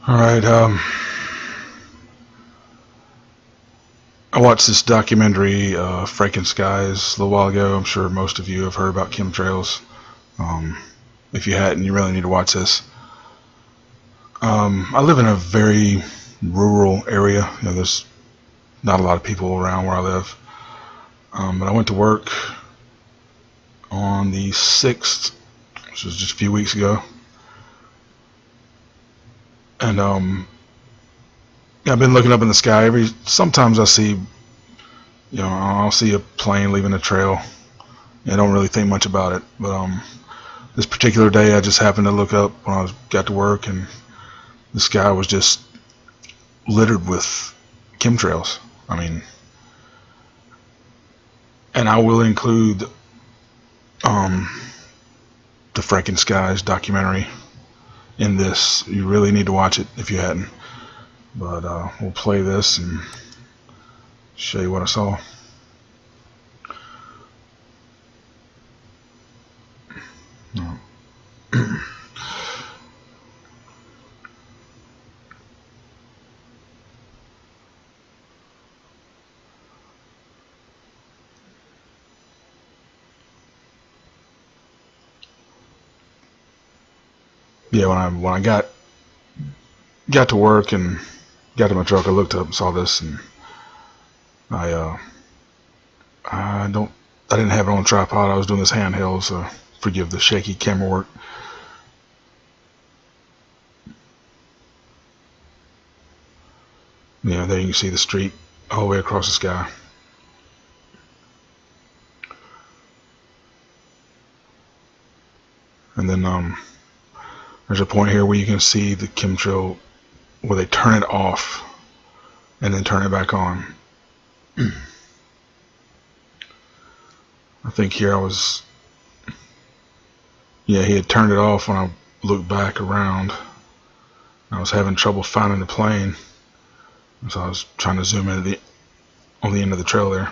Alright, I watched this documentary, Frankenskies, a little while ago. I'm sure most of you have heard about chemtrails. If you hadn't, you really need to watch this. I live in a very rural area. There's not a lot of people around where I live. But I went to work on the 6th, which was just a few weeks ago. And I've been looking up in the sky. Sometimes I see, I'll see a plane leaving a trail. I don't really think much about it, but this particular day I just happened to look up when I got to work, and the sky was just littered with chemtrails. And I will include the Frankenskies documentary in this. You really need to watch it if you hadn't. But we'll play this and show you what I saw. Yeah, when I got to work and got to my truck, I looked up and saw this, and I didn't have it on a tripod. I was doing this handheld, so forgive the shaky camera work. There you can see the street all the way across the sky. And then there's a point here where you can see the chemtrail where they turn it off and then turn it back on. I think here he had turned it off when I looked back around. I was having trouble finding the plane, so I was trying to zoom in on the end of the trail there.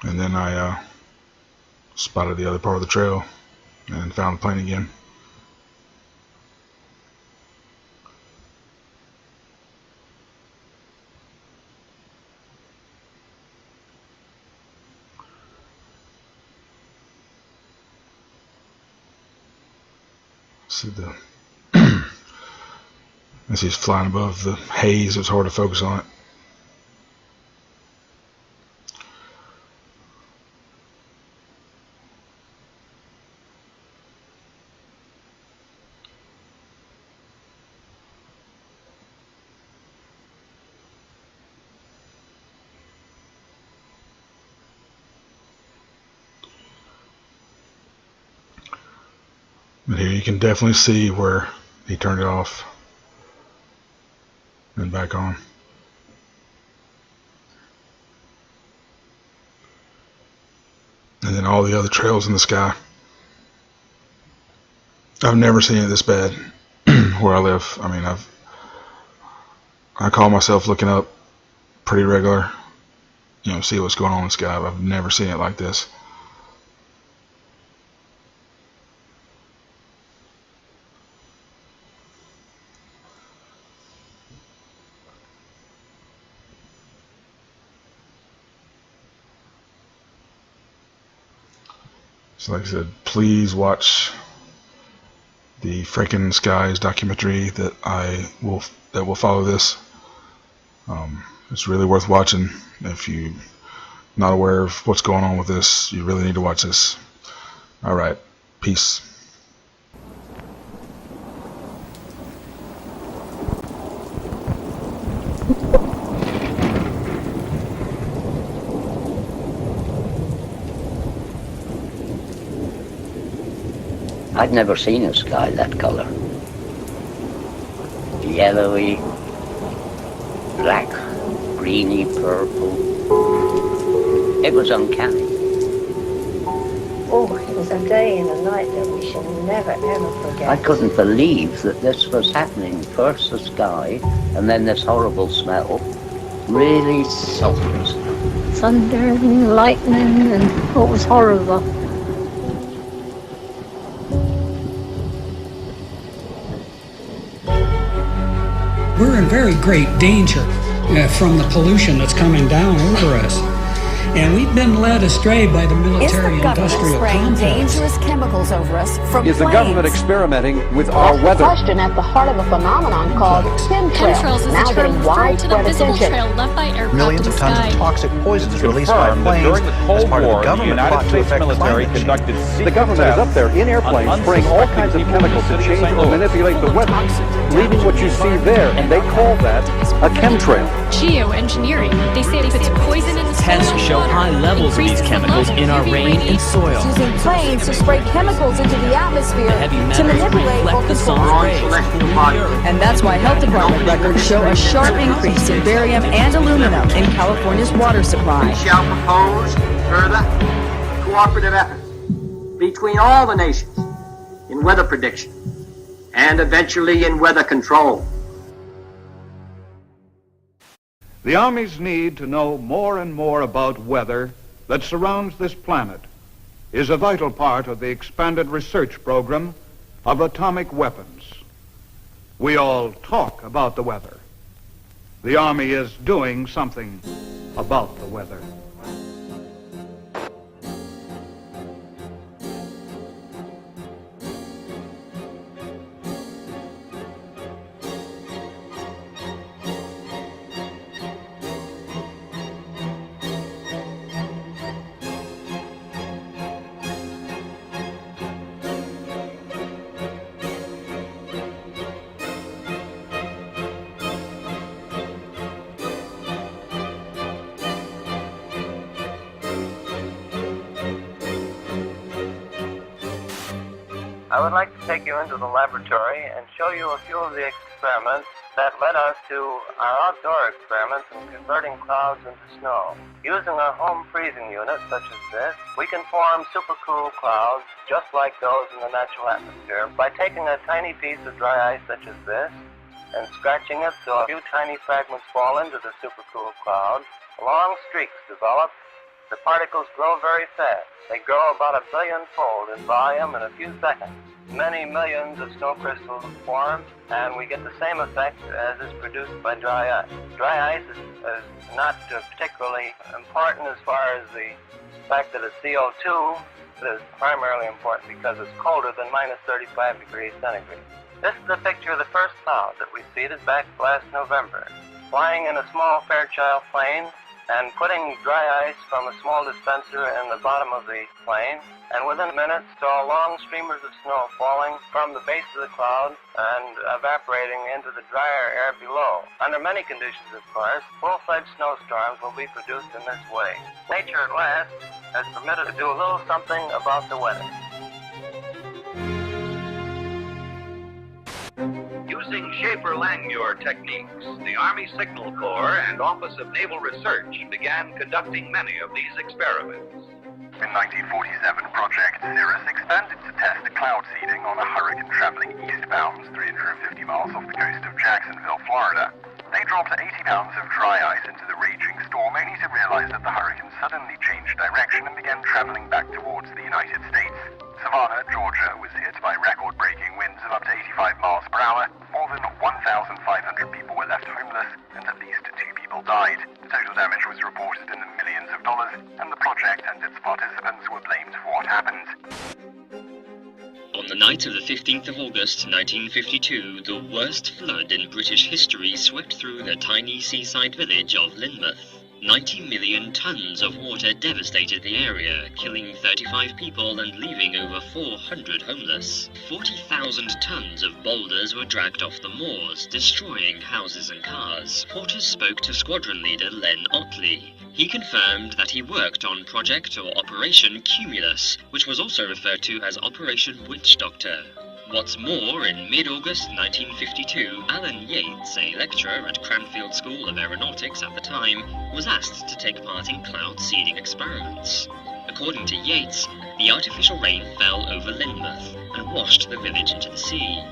And then I spotted the other part of the trail and found the plane again. See as he's flying above the haze, it's hard to focus on it. But here you can definitely see where he turned it off and back on. And then all the other trails in the sky. I've never seen it this bad where I live. I call myself looking up pretty regular, see what's going on in the sky, but I've never seen it like this. So like I said, please watch the Frankenskies documentary that will follow this. It's really worth watching. If you're not aware of what's going on with this, you really need to watch this. Alright, peace. I'd never seen a sky that colour. Yellowy, black, greeny, purple. It was uncanny. Oh, it was a day and a night that we shall never ever forget. I couldn't believe that this was happening. First the sky, and then this horrible smell. Really sulphurous. Thunder and lightning, and it was horrible. in very great danger from the pollution that's coming down over us. And we've been led astray by the military-industrial complex. Dangerous chemicals over us from Is the government experimenting with our That's weather? the question at the heart of a phenomenon called Chemtrails is now a term getting referring to the widespread visible attention. trail left by aircraft Millions in of the tons sky. of toxic poisons released by our Confirmed that planes during the as Cold part of War, the government United plot to States affect military climate change. conducted The government is up there in airplanes spraying all kinds of chemicals to change or manipulate the weather, leaving what you see there, and they call that a chemtrail. Geoengineering. They say it puts poison in the soil. Tests show high levels of these chemicals in our rain and soil. using planes to spray chemicals into the atmosphere Heavy to metals manipulate or reflect the control sun's rain. rays. And that's why health department records show a sharp increase in barium and aluminum in California's water supply. We shall propose further cooperative efforts between all the nations in weather prediction and eventually in weather control. The Army's need to know more and more about weather that surrounds this planet is a vital part of the expanded research program of atomic weapons. We all talk about the weather. The Army is doing something about the weather. I would like to take you into the laboratory and show you a few of the experiments that led us to our outdoor experiments in converting clouds into snow. Using a home freezing unit such as this, we can form supercool clouds just like those in the natural atmosphere by taking a tiny piece of dry ice such as this and scratching it so a few tiny fragments fall into the supercool cloud. Long streaks develop. The particles grow very fast. They grow about 1 billion-fold in volume in a few seconds. Many millions of snow crystals form, and we get the same effect as is produced by dry ice. Dry ice is not particularly important as far as the fact that it's CO2. It is primarily important because it's colder than minus 35 degrees centigrade. This is a picture of the first cloud that we seeded back last November. Flying in a small Fairchild plane and putting dry ice from a small dispenser in the bottom of the plane, and within minutes saw long streamers of snow falling from the base of the cloud and evaporating into the drier air below. Under many conditions, of course, full-fledged snowstorms will be produced in this way. Nature at last has permitted to do a little something about the weather. Using Schaefer-Langmuir techniques, the Army Signal Corps and Office of Naval Research began conducting many of these experiments. In 1947, Project Cirrus expanded to test cloud seeding on a hurricane traveling eastbound 350 miles off the coast of Jacksonville, Florida. They dropped 80 pounds of dry ice into the raging storm, only to realize that the hurricane suddenly changed direction and began traveling back towards the United States. Savannah, Georgia, was hit by record-breaking winds of up to 85 miles per hour. More than 1,500 people were left homeless, and at least 2 people died. The total damage was reported in the millions of dollars, and the project and its participants were blamed for what happened. On the night of the 15th of August 1952, the worst flood in British history swept through the tiny seaside village of Lynmouth. 90 million tons of water devastated the area, killing 35 people and leaving over 400 homeless. 40,000 tons of boulders were dragged off the moors, destroying houses and cars. Porters spoke to squadron leader Len Otley. He confirmed that he worked on Project or Operation Cumulus, which was also referred to as Operation Witch Doctor. What's more, in mid-August 1952, Alan Yates, a lecturer at Cranfield School of Aeronautics at the time, was asked to take part in cloud seeding experiments. According to Yates, the artificial rain fell over Lynmouth and washed the village into the sea.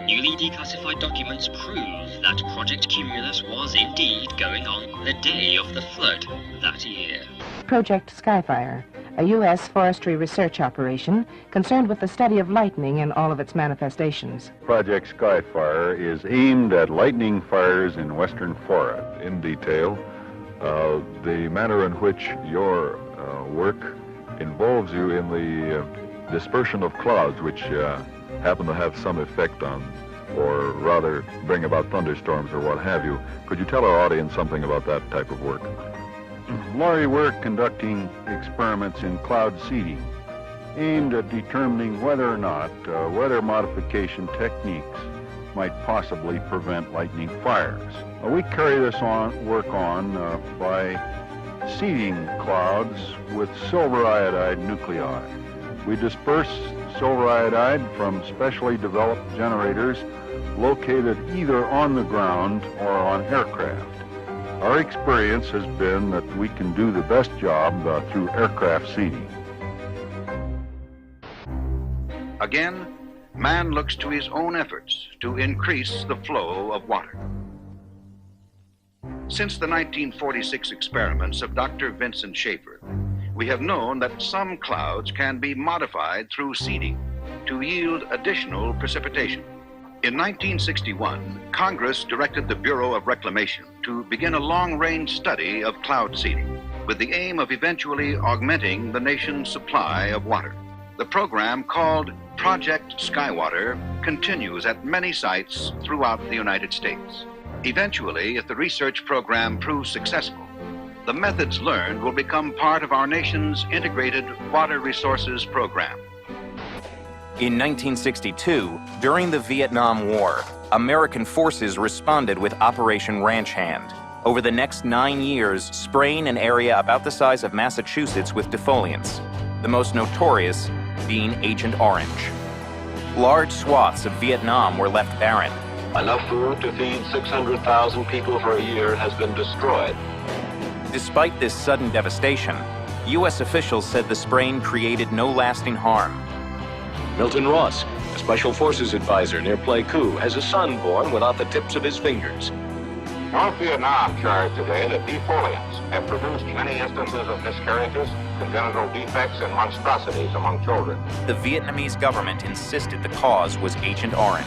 Newly declassified documents prove that Project Cumulus was indeed going on the day of the flood that year. Project Skyfire, a U.S. forestry research operation concerned with the study of lightning in all of its manifestations. Project Skyfire is aimed at lightning fires in western Florida. In detail, the manner in which your work involves you in the dispersion of clouds, which happen to have some effect on, or rather bring about thunderstorms or what have you. Could you tell our audience something about that type of work? Laurie, we're conducting experiments in cloud seeding aimed at determining whether or not weather modification techniques might possibly prevent lightning fires. We carry this work on by seeding clouds with silver iodide nuclei. We disperse silver iodide from specially developed generators located either on the ground or on aircraft. Our experience has been that we can do the best job through aircraft seeding. Again, man looks to his own efforts to increase the flow of water. Since the 1946 experiments of Dr. Vincent Schaefer, we have known that some clouds can be modified through seeding to yield additional precipitation. In 1961, Congress directed the Bureau of Reclamation to begin a long-range study of cloud seeding with the aim of eventually augmenting the nation's supply of water. The program, called Project Skywater, continues at many sites throughout the United States. Eventually, if the research program proves successful, the methods learned will become part of our nation's integrated water resources program. In 1962, during the Vietnam War, American forces responded with Operation Ranch Hand. Over the next 9 years, spraying an area about the size of Massachusetts with defoliants, the most notorious being Agent Orange. Large swaths of Vietnam were left barren. Enough food to feed 600,000 people for a year has been destroyed. Despite this sudden devastation, U.S. officials said the spraying created no lasting harm. Milton Ross, a Special Forces advisor near Pleiku, has a son born without the tips of his fingers. North Vietnam charged today that defoliants have produced many instances of miscarriages, congenital defects, and monstrosities among children. The Vietnamese government insisted the cause was Agent Orange.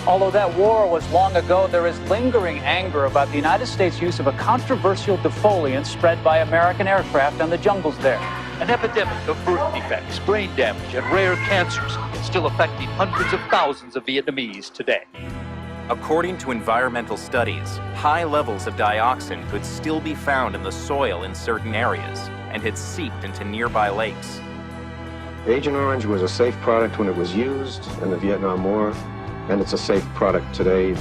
Although that war was long ago, there is lingering anger about the United States' use of a controversial defoliant spread by American aircraft on the jungles there. An epidemic of birth defects, brain damage, and rare cancers is still affecting hundreds of thousands of Vietnamese today. According to environmental studies, high levels of dioxin could still be found in the soil in certain areas and had seeped into nearby lakes. Agent Orange was a safe product when it was used in the Vietnam War, and it's a safe product today.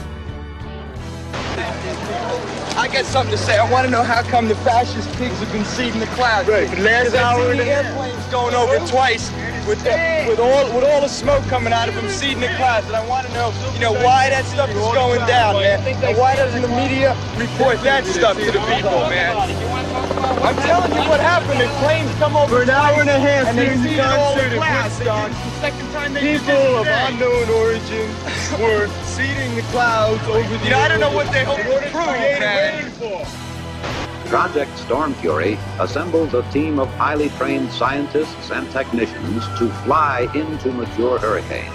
I got something to say. I want to know how come the fascist pigs have been seeding the clouds. Right. Last hour and a half. Airplanes going over twice with all the smoke coming out of them seeding the clouds. And I want to know, why that stuff is going down, man. And why doesn't the media report that stuff to the people, man? I'm telling you what happened. The planes come over for an hour and a half and they seeded all the clouds. People of unknown origin were seeding the clouds over the I don't know what they hope to prove, man. Project Storm Fury assembles a team of highly trained scientists and technicians to fly into mature hurricanes.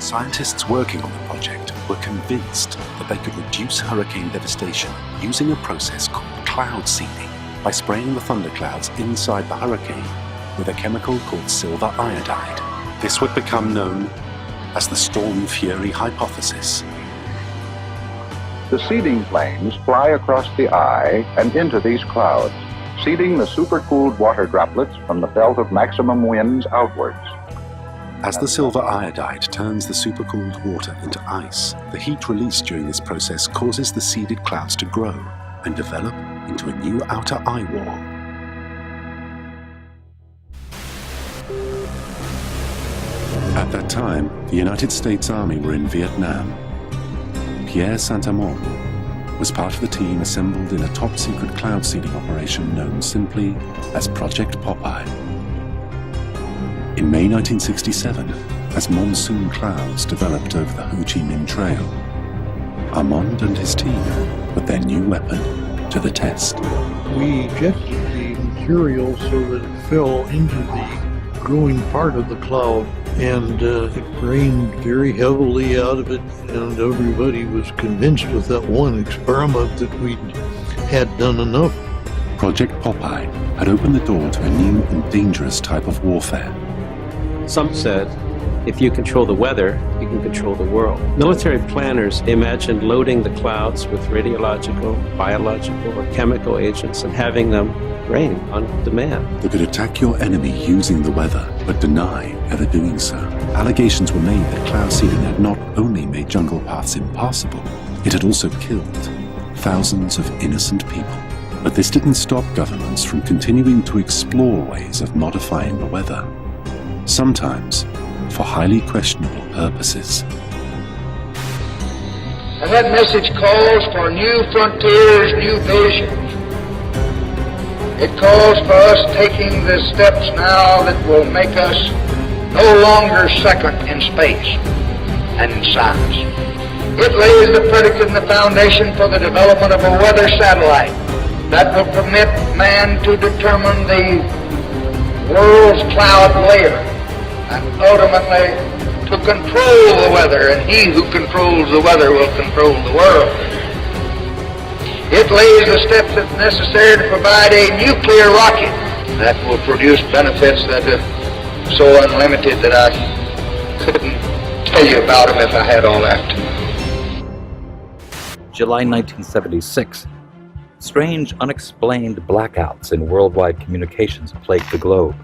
Scientists working on the project were convinced that they could reduce hurricane devastation using a process called cloud seeding by spraying the thunderclouds inside the hurricane with a chemical called silver iodide. This would become known as the Storm Fury hypothesis. The seeding planes fly across the eye and into these clouds, seeding the supercooled water droplets from the belt of maximum winds outwards. As the silver iodide turns the supercooled water into ice, the heat released during this process causes the seeded clouds to grow and develop into a new outer eye wall. At that time, the United States Army were in Vietnam. Pierre Saint-Amand was part of the team assembled in a top-secret cloud seeding operation known simply as Project Popeye. In May 1967, as monsoon clouds developed over the Ho Chi Minh Trail, Armand and his team put their new weapon to the test. We just received material so that it fell into the growing part of the cloud, and it rained very heavily out of it, and everybody was convinced with that one experiment that we had done enough. Project Popeye had opened the door to a new and dangerous type of warfare. Some said, if you control the weather, you can control the world. Military planners imagined loading the clouds with radiological, biological, or chemical agents and having them rain on demand. They could attack your enemy using the weather, but deny ever doing so. Allegations were made that cloud seeding had not only made jungle paths impassable, it had also killed thousands of innocent people. But this didn't stop governments from continuing to explore ways of modifying the weather, sometimes for highly questionable purposes. And that message calls for new frontiers, new visions. It calls for us taking the steps now that will make us no longer second in space and in science. It lays the predicate and the foundation for the development of a weather satellite that will permit man to determine the world's cloud layer and ultimately to control the weather, and he who controls the weather will control the world. It lays the steps that's necessary to provide a nuclear rocket that will produce benefits that are so unlimited that I couldn't tell you about them if I had all that. July 1976. Strange, unexplained blackouts in worldwide communications plague the globe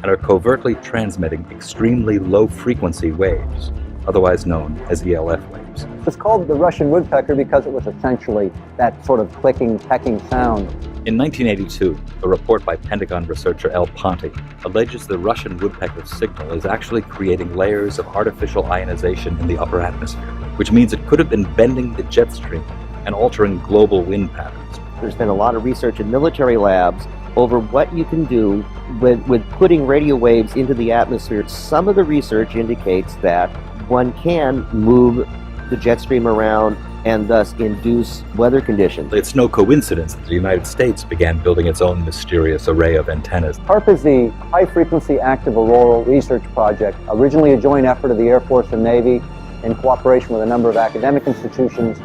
and are covertly transmitting extremely low-frequency waves, otherwise known as ELF waves. It's called the Russian woodpecker because it was essentially that sort of clicking, pecking sound. In 1982, a report by Pentagon researcher L. Ponte alleges the Russian woodpecker signal is actually creating layers of artificial ionization in the upper atmosphere, which means it could have been bending the jet stream and altering global wind patterns. There's been a lot of research in military labs over what you can do with putting radio waves into the atmosphere. Some of the research indicates that one can move the jet stream around and thus induce weather conditions. It's no coincidence that the United States began building its own mysterious array of antennas. HAARP is the High Frequency Active Auroral Research Project, originally a joint effort of the Air Force and Navy in cooperation with a number of academic institutions.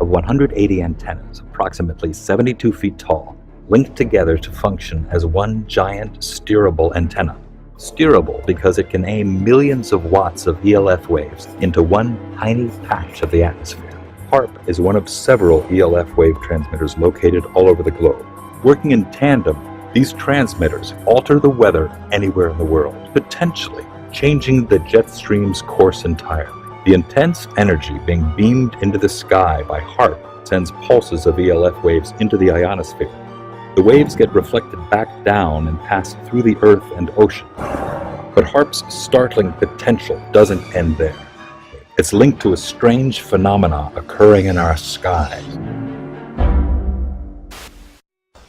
Of 180 antennas, approximately 72 feet tall, linked together to function as one giant steerable antenna. Steerable because it can aim millions of watts of ELF waves into one tiny patch of the atmosphere. HAARP is one of several ELF wave transmitters located all over the globe. Working in tandem, these transmitters alter the weather anywhere in the world, potentially changing the jet stream's course entirely. The intense energy being beamed into the sky by HAARP sends pulses of ELF waves into the ionosphere. The waves get reflected back down and pass through the Earth and ocean. But HAARP's startling potential doesn't end there. It's linked to a strange phenomena occurring in our skies.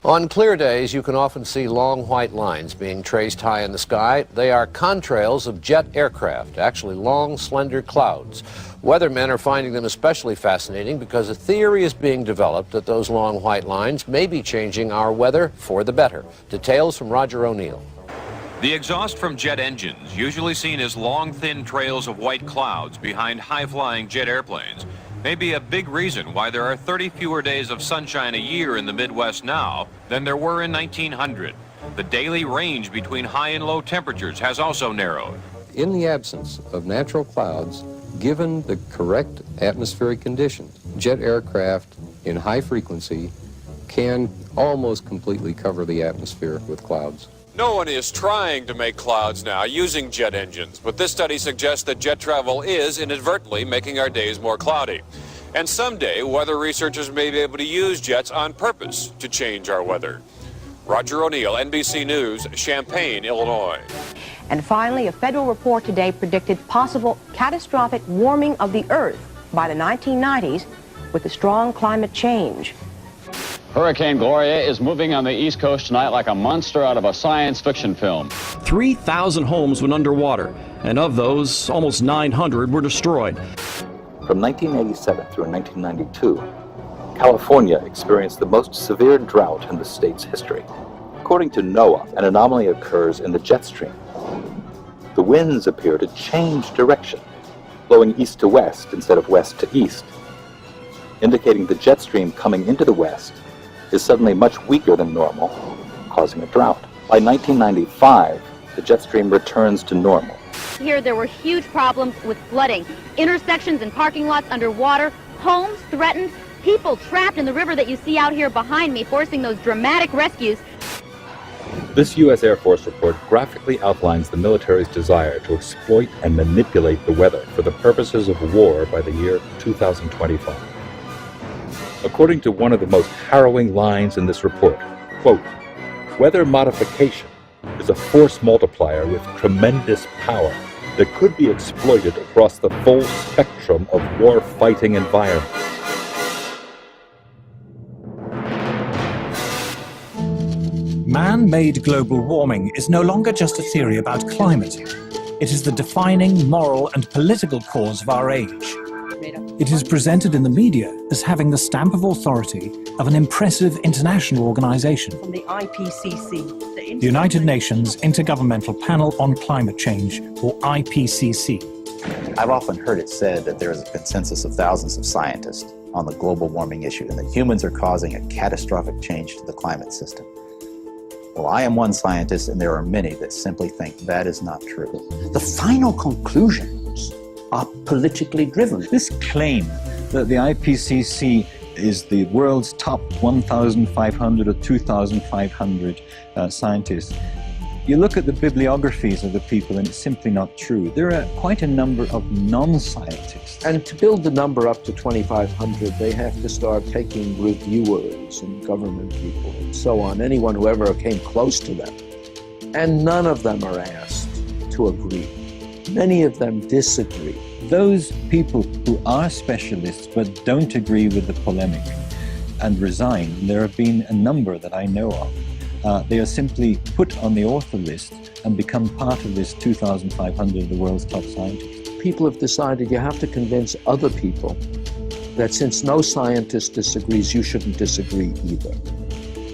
On clear days, you can often see long white lines being traced high in the sky. They are contrails of jet aircraft, actually long, slender clouds. Weathermen are finding them especially fascinating because a theory is being developed that those long white lines may be changing our weather for the better. Details from Roger O'Neill. The exhaust from jet engines, usually seen as long, thin trails of white clouds behind high-flying jet airplanes, may be a big reason why there are 30 fewer days of sunshine a year in the Midwest now than there were in 1900. The daily range between high and low temperatures has also narrowed. In the absence of natural clouds, given the correct atmospheric conditions, jet aircraft in high frequency can almost completely cover the atmosphere with clouds. No one is trying to make clouds now using jet engines, but this study suggests that jet travel is inadvertently making our days more cloudy. And someday, weather researchers may be able to use jets on purpose to change our weather. Roger O'Neill, NBC News, Champaign, Illinois. And finally, a federal report today predicted possible catastrophic warming of the Earth by the 1990s with a strong climate change. Hurricane Gloria is moving on the East Coast tonight like a monster out of a science fiction film. 3,000 homes went underwater, and of those, almost 900 were destroyed. From 1987 through 1992, California experienced the most severe drought in the state's history. According to NOAA, an anomaly occurs in the jet stream. The winds appear to change direction, blowing east to west instead of west to east, indicating the jet stream coming into the west is suddenly much weaker than normal, causing a drought. By 1995, the jet stream returns to normal. Here there were huge problems with flooding, intersections and parking lots underwater, homes threatened, people trapped in the river that you see out here behind me, forcing those dramatic rescues. This U.S. Air Force report graphically outlines the military's desire to exploit and manipulate the weather for the purposes of war by the year 2025. According to one of the most harrowing lines in this report, quote, "Weather modification is a force multiplier with tremendous power that could be exploited across the full spectrum of war-fighting environments." Man-made global warming is no longer just a theory about climate. It is the defining moral and political cause of our age. It is presented in the media as having the stamp of authority of an impressive international organization, From the IPCC. the United Nations Intergovernmental Panel on Climate Change, or IPCC. I've often heard it said that there is a consensus of thousands of scientists on the global warming issue and that humans are causing a catastrophic change to the climate system. Well, I am one scientist, and there are many that simply think that is not true. The final conclusions are politically driven. This claim that the IPCC is the world's top 1,500 or 2,500 scientists, you look at the bibliographies of the people and it's simply not true. There are quite a number of non-scientists. And to build the number up to 2,500, they have to start taking reviewers and government people and so on, anyone who ever came close to them. And none of them are asked to agree. Many of them disagree. Those people who are specialists but don't agree with the polemic and resign, there have been a number that I know of. They are simply put on the author list and become part of this 2,500 of the world's top scientists. People have decided you have to convince other people that since no scientist disagrees, you shouldn't disagree either.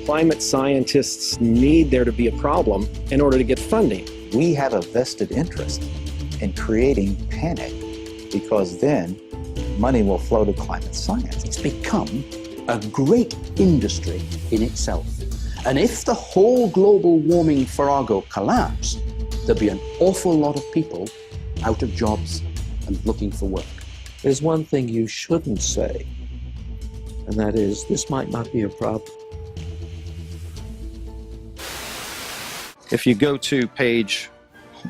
Climate scientists need there to be a problem in order to get funding. We have a vested interest in creating panic because then money will flow to climate science. It's become a great industry in itself. And if the whole global warming farrago collapsed, there'd be an awful lot of people out of jobs and looking for work. There's one thing you shouldn't say, and that is, this might not be a problem. If you go to page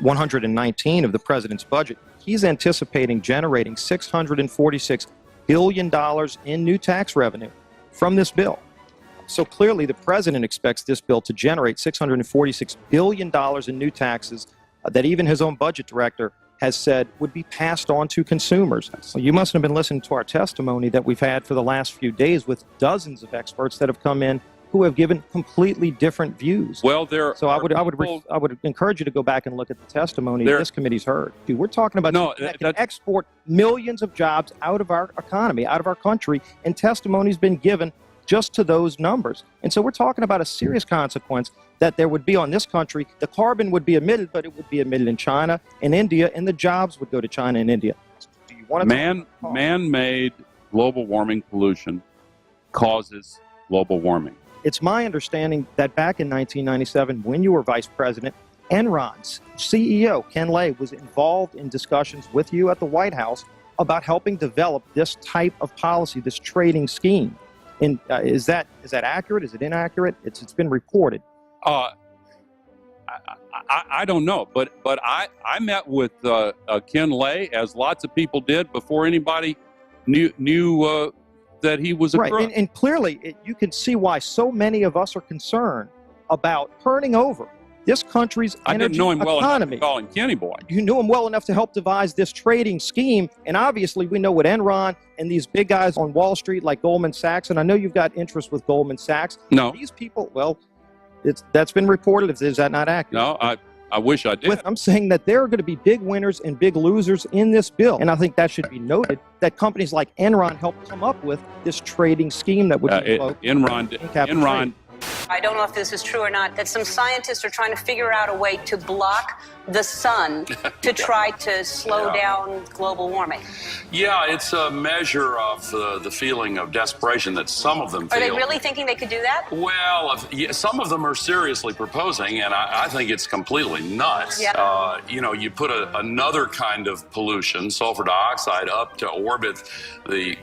119 of the president's budget, he's anticipating generating $646 billion in new tax revenue from this bill. So clearly the president expects this bill to generate $646 billion in new taxes that even his own budget director has said would be passed on to consumers. So you must have been listening to our testimony that we've had for the last few days with dozens of experts that have come in who have given completely different views. Well, I would encourage you to go back and look at the testimony this committee's heard. Dude, we're talking about that can export millions of jobs out of our economy, out of our country, and testimony's been given just to those numbers. And so we're talking about a serious consequence that there would be on this country. The carbon would be emitted, but it would be emitted in China and India, and the jobs would go to China and India. Do you want to man-made global warming pollution causes global warming. It's my understanding that back in 1997, when you were vice president, Enron's CEO, Ken Lay, was involved in discussions with you at the White House about helping develop this type of policy, this trading scheme. And is that accurate? Is it inaccurate? It's been reported. I don't know, but I met with Ken Lay, as lots of people did, before anybody knew that he was a crook. Right, and clearly you can see why so many of us are concerned about turning over this country's energy economy. I didn't know him well enough to call him Kenny Boy. You knew him well enough to help devise this trading scheme, and obviously we know what Enron and these big guys on Wall Street like Goldman Sachs, and I know you've got interest with Goldman Sachs. No. These people, well, that's been reported. Is that not accurate? No, I wish I did. I'm saying that there are going to be big winners and big losers in this bill, and I think that should be noted, that companies like Enron helped come up with this trading scheme that would Enron I don't know if this is true or not, that some scientists are trying to figure out a way to block the sun to try to slow down global warming. Yeah, it's a measure of the feeling of desperation that some of them feel. Are they really thinking they could do that? Well, some of them are seriously proposing, and I think it's completely nuts. Yeah. You know, you put another kind of pollution, sulfur dioxide, up to orbit,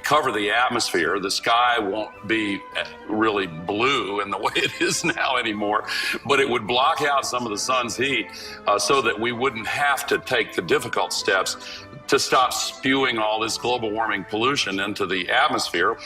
cover the atmosphere. The sky won't be really blue in the way it is now anymore, but it would block out some of the sun's heat so that we wouldn't have to take the difficult steps to stop spewing all this global warming pollution into the atmosphere.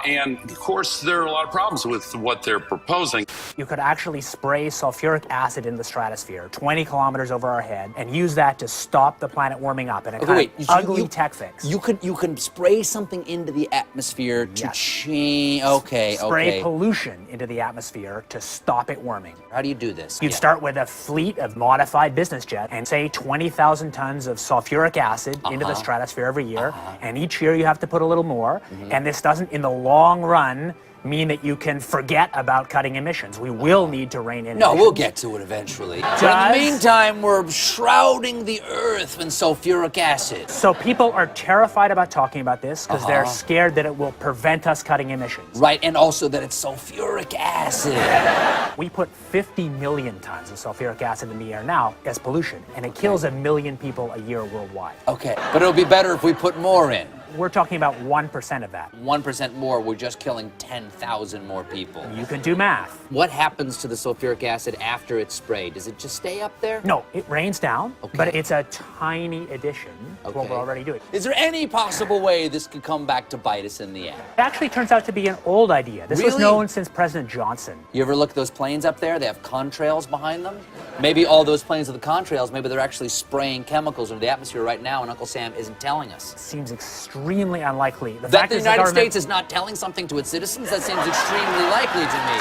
And of course, there are a lot of problems with what they're proposing. You could actually spray sulfuric acid in the stratosphere 20 kilometers over our head and use that to stop the planet warming up in a kind of ugly tech fix. You can spray something into the atmosphere to change. Spray pollution into the atmosphere to stop it warming. How do you do this? You'd start with a fleet of modified business jets and say 20,000 tons of sulfuric acid into the stratosphere every year, and each year you have to put a little more, and this doesn't, in the long run, mean that you can forget about cutting emissions. We will need to rein in emissions. We'll get to it eventually. But in the meantime, we're shrouding the Earth in sulfuric acid. So people are terrified about talking about this because they're scared that it will prevent us cutting emissions. Right, and also that it's sulfuric acid. We put 50 million tons of sulfuric acid in the air now as pollution, and it kills 1 million people a year worldwide. Okay, but it'll be better if we put more in. We're talking about 1% of that. 1% more, we're just killing 10,000 more people. You can do math. What happens to the sulfuric acid after it's sprayed? Does it just stay up there? No, it rains down, but it's a tiny addition to what we're already doing. Is there any possible way this could come back to bite us in the end? It actually turns out to be an old idea. This was known since President Johnson. You ever look at those planes up there? They have contrails behind them. Maybe all those planes are the contrails. Maybe they're actually spraying chemicals into the atmosphere right now, and Uncle Sam isn't telling us. It seems extremely unlikely. That the United States is not telling something to its citizens? That seems extremely likely to me.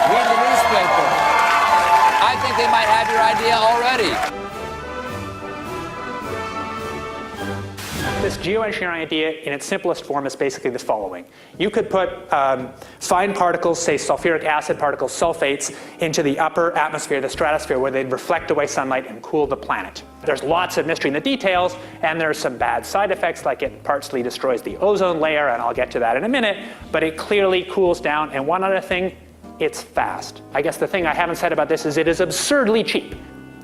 Read the newspaper. I think they might have your idea already. This geoengineering idea in its simplest form is basically the following. You could put fine particles, say sulfuric acid particles, sulfates, into the upper atmosphere, the stratosphere, where they'd reflect away sunlight and cool the planet. There's lots of mystery in the details, and there's some bad side effects, like it partially destroys the ozone layer, and I'll get to that in a minute, but it clearly cools down. And one other thing, it's fast. I guess the thing I haven't said about this is it is absurdly cheap.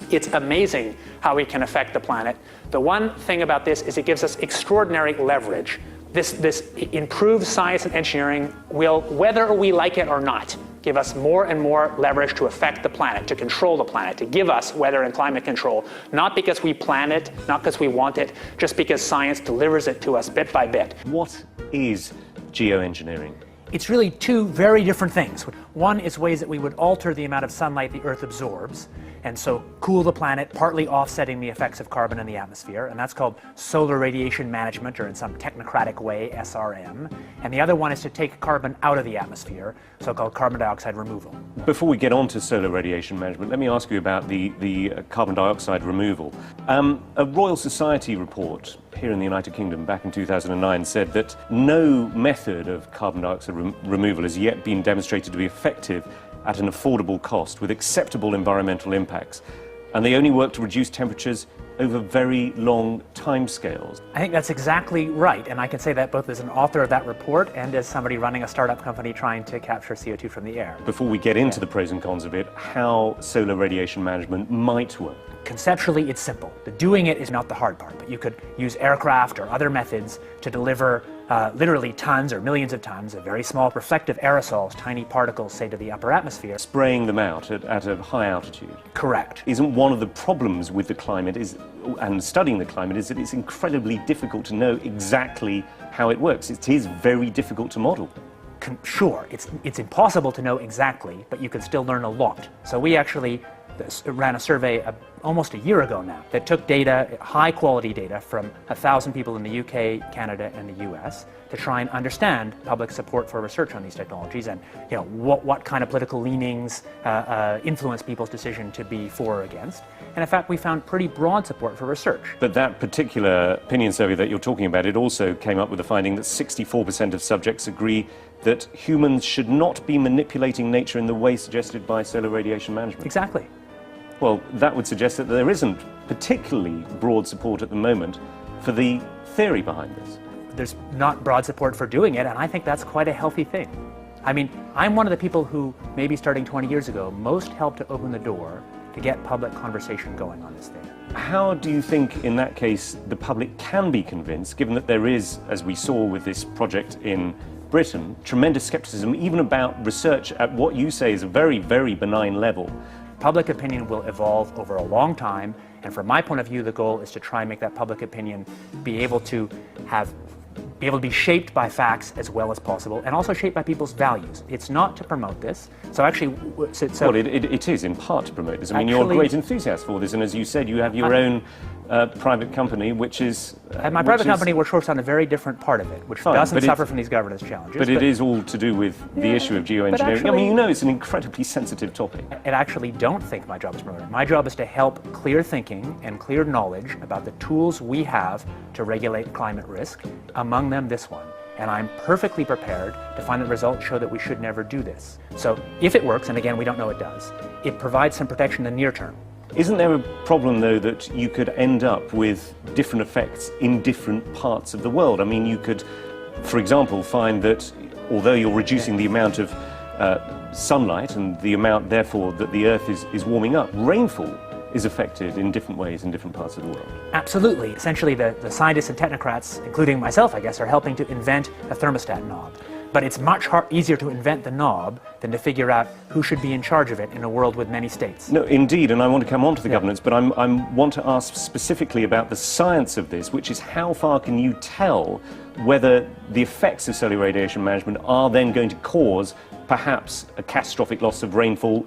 It's amazing how we can affect the planet. The one thing about this is it gives us extraordinary leverage. This improved science and engineering will, whether we like it or not, give us more and more leverage to affect the planet, to control the planet, to give us weather and climate control, not because we plan it, not because we want it, just because science delivers it to us bit by bit. What is geoengineering? It's really two very different things. One is ways that we would alter the amount of sunlight the Earth absorbs, and so cool the planet, partly offsetting the effects of carbon in the atmosphere, and that's called solar radiation management, or in some technocratic way, SRM. And the other one is to take carbon out of the atmosphere, so-called carbon dioxide removal. Before we get on to solar radiation management, let me ask you about the carbon dioxide removal. A Royal Society report here in the United Kingdom back in 2009 said that no method of carbon dioxide removal has yet been demonstrated to be effective at an affordable cost with acceptable environmental impacts, and they only work to reduce temperatures over very long timescales. I think that's exactly right, and I can say that both as an author of that report and as somebody running a startup company trying to capture CO2 from the air. Before we get into the pros and cons of it, how solar radiation management might work. Conceptually, it's simple. The doing it is not the hard part, but you could use aircraft or other methods to deliver literally tons or millions of tons of very small reflective aerosols, tiny particles, say, to the upper atmosphere. Spraying them out at a high altitude. Correct. Isn't one of the problems with the climate and studying the climate is that it's incredibly difficult to know exactly how it works. It is very difficult to model. Sure, it's impossible to know exactly, but you can still learn a lot. So we actually ran a survey almost a year ago now that took data, high quality data from 1,000 people in the UK, Canada, and the US to try and understand public support for research on these technologies and what kind of political leanings influence people's decision to be for or against. And in fact, we found pretty broad support for research. But that particular opinion survey that you're talking about, it also came up with the finding that 64% of subjects agree that humans should not be manipulating nature in the way suggested by solar radiation management. Exactly. Well, that would suggest that there isn't particularly broad support at the moment for the theory behind this. There's not broad support for doing it, and I think that's quite a healthy thing. I mean, I'm one of the people who, maybe starting 20 years ago, most helped to open the door to get public conversation going on this thing. How do you think, in that case, the public can be convinced, given that there is, as we saw with this project in Britain, tremendous skepticism even about research at what you say is a very, very benign level? Public opinion will evolve over a long time, and from my point of view, the goal is to try and make that public opinion be able to be shaped by facts as well as possible, and also shaped by people's values. It's not to promote this. So actually, well, it is in part to promote this. I mean, you're a great enthusiast for this, and as you said, you have your own private company, which is... my private company works on a very different part of it, which doesn't suffer from these governance challenges. But it is all to do with the issue of geoengineering. Actually, I mean, you know, it's an incredibly sensitive topic. I actually don't think my job is promoted. My job is to help clear thinking and clear knowledge about the tools we have to regulate climate risk, among them this one. And I'm perfectly prepared to find that results show that we should never do this. So if it works, and again, we don't know it does, it provides some protection in the near term. Isn't there a problem, though, that you could end up with different effects in different parts of the world? I mean, you could, for example, find that although you're reducing the amount of sunlight and the amount, therefore, that the Earth is warming up, rainfall is affected in different ways in different parts of the world. Absolutely. Essentially, the scientists and technocrats, including myself, I guess, are helping to invent a thermostat knob. But it's much easier to invent the knob than to figure out who should be in charge of it in a world with many states. No, indeed, and I want to come on to the governance, but I want to ask specifically about the science of this, which is how far can you tell whether the effects of solar radiation management are then going to cause perhaps a catastrophic loss of rainfall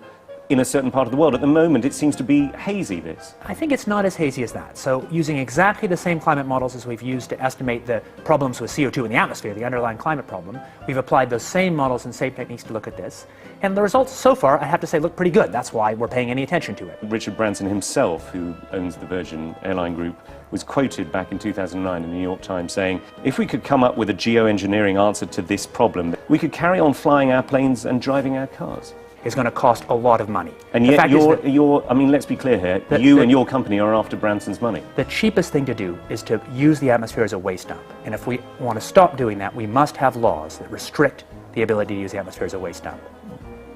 in a certain part of the world. At the moment, it seems to be hazy, this. I think it's not as hazy as that. So using exactly the same climate models as we've used to estimate the problems with CO2 in the atmosphere, the underlying climate problem, we've applied those same models and same techniques to look at this. And the results so far, I have to say, look pretty good. That's why we're paying any attention to it. Richard Branson himself, who owns the Virgin Airline Group, was quoted back in 2009 in the New York Times saying, if we could come up with a geoengineering answer to this problem, we could carry on flying our planes and driving our cars. Is going to cost a lot of money. And yet I mean, let's be clear here, you and your company are after Branson's money. The cheapest thing to do is to use the atmosphere as a waste dump. And if we want to stop doing that, we must have laws that restrict the ability to use the atmosphere as a waste dump.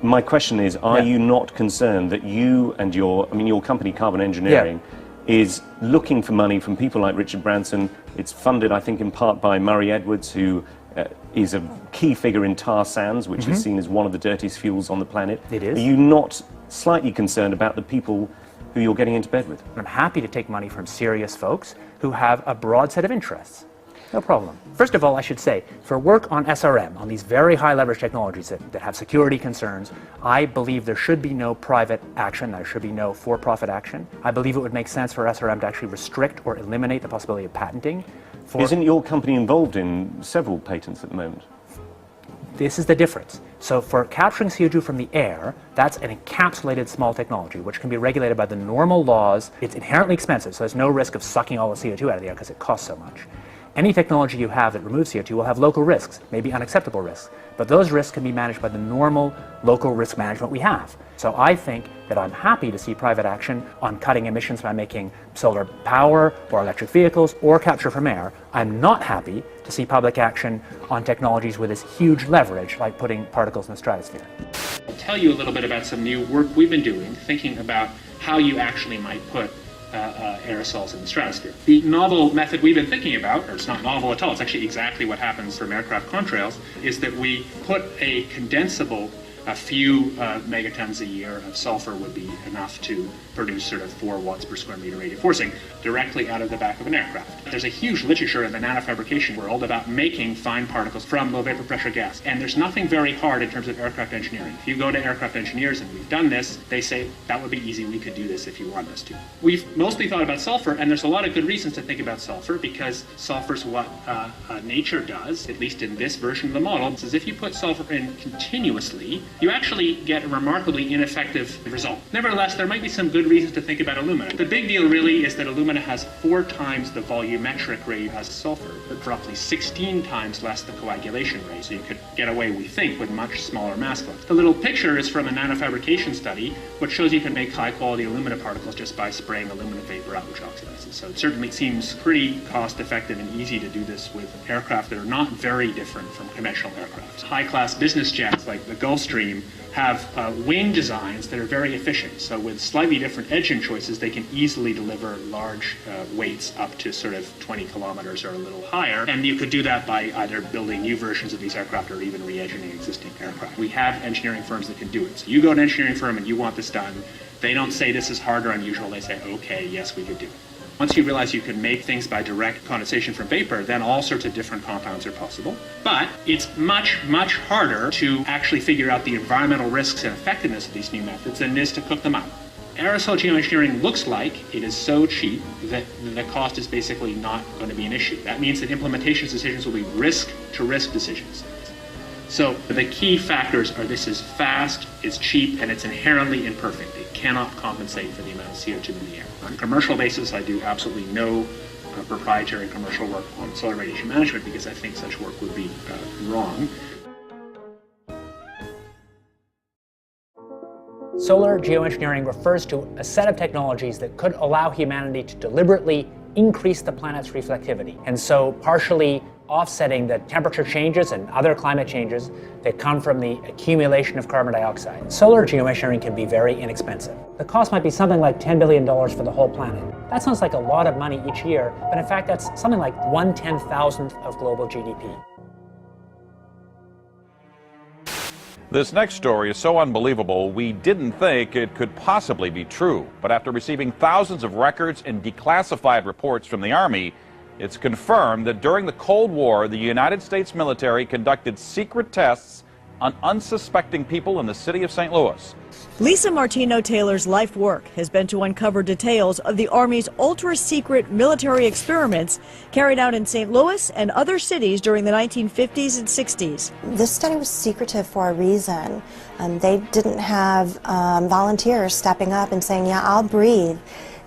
My question is, are you not concerned that you and your company, Carbon Engineering, is looking for money from people like Richard Branson? It's funded, I think, in part by Murray Edwards, who is a key figure in tar sands, which is seen as one of the dirtiest fuels on the planet. It is. Are you not slightly concerned about the people who you're getting into bed with? I'm happy to take money from serious folks who have a broad set of interests. No problem. First of all, I should say, for work on SRM, on these very high leverage technologies that have security concerns, I believe there should be no private action, there should be no for-profit action. I believe it would make sense for SRM to actually restrict or eliminate the possibility of patenting. Isn't your company involved in several patents at the moment? This is the difference. So for capturing CO2 from the air, that's an encapsulated small technology, which can be regulated by the normal laws. It's inherently expensive, so there's no risk of sucking all the CO2 out of the air because it costs so much. Any technology you have that removes CO2 will have local risks, maybe unacceptable risks, but those risks can be managed by the normal local risk management we have. So I think that I'm happy to see private action on cutting emissions by making solar power or electric vehicles or capture from air. I'm not happy to see public action on technologies with this huge leverage, like putting particles in the stratosphere. I'll tell you a little bit about some new work we've been doing, thinking about how you actually might put aerosols in the stratosphere. The novel method we've been thinking about, or it's not novel at all, it's actually exactly what happens from aircraft contrails, is that we put a condensable a few megatons a year of sulfur would be enough to produce sort of 4 watts per square meter radiative forcing directly out of the back of an aircraft. There's a huge literature in the nanofabrication world about making fine particles from low vapor pressure gas, and there's nothing very hard in terms of aircraft engineering. If you go to aircraft engineers, and we've done this, they say that would be easy, we could do this if you want us to. We've mostly thought about sulfur, and there's a lot of good reasons to think about sulfur, because sulfur's what nature does, at least in this version of the model, is if you put sulfur in continuously, you actually get a remarkably ineffective result. Nevertheless, there might be some good reasons to think about alumina. The big deal really is that alumina has 4 times the volumetric rate as sulfur, but roughly 16 times less the coagulation rate, so you could get away, we think, with much smaller mass flux. The little picture is from a nanofabrication study, which shows you can make high-quality alumina particles just by spraying alumina vapor out, which oxidizes. So it certainly seems pretty cost-effective and easy to do this with aircraft that are not very different from conventional aircraft. High-class business jets like the Gulfstream have wing designs that are very efficient. So with slightly different engine choices, they can easily deliver large weights up to sort of 20 kilometers or a little higher. And you could do that by either building new versions of these aircraft or even re-engineering existing aircraft. We have engineering firms that can do it. So you go to an engineering firm and you want this done. They don't say this is hard or unusual. They say, okay, yes, we could do it. Once you realize you can make things by direct condensation from vapor, then all sorts of different compounds are possible. But it's much, much harder to actually figure out the environmental risks and effectiveness of these new methods than it is to cook them up. Aerosol geoengineering looks like it is so cheap that the cost is basically not going to be an issue. That means that implementation decisions will be risk-to-risk decisions. So the key factors are this is fast, it's cheap, and it's inherently imperfect. It cannot compensate for the amount of CO2 in the air. On a commercial basis, I do absolutely no proprietary commercial work on solar radiation management because I think such work would be wrong. Solar geoengineering refers to a set of technologies that could allow humanity to deliberately increase the planet's reflectivity, and so partially offsetting the temperature changes and other climate changes that come from the accumulation of carbon dioxide. Solar geoengineering can be very inexpensive. The cost might be something like $10 billion for the whole planet. That sounds like a lot of money each year, but in fact that's something like 1/10,000th of global GDP. This next story is so unbelievable, we didn't think it could possibly be true. But after receiving thousands of records and declassified reports from the Army, it's confirmed that during the Cold War, the United States military conducted secret tests on unsuspecting people in the city of St. Louis. Lisa Martino-Taylor's life work has been to uncover details of the Army's ultra-secret military experiments carried out in St. Louis and other cities during the 1950s and 60s. This study was secretive for a reason. They didn't have volunteers stepping up and saying, yeah, I'll breathe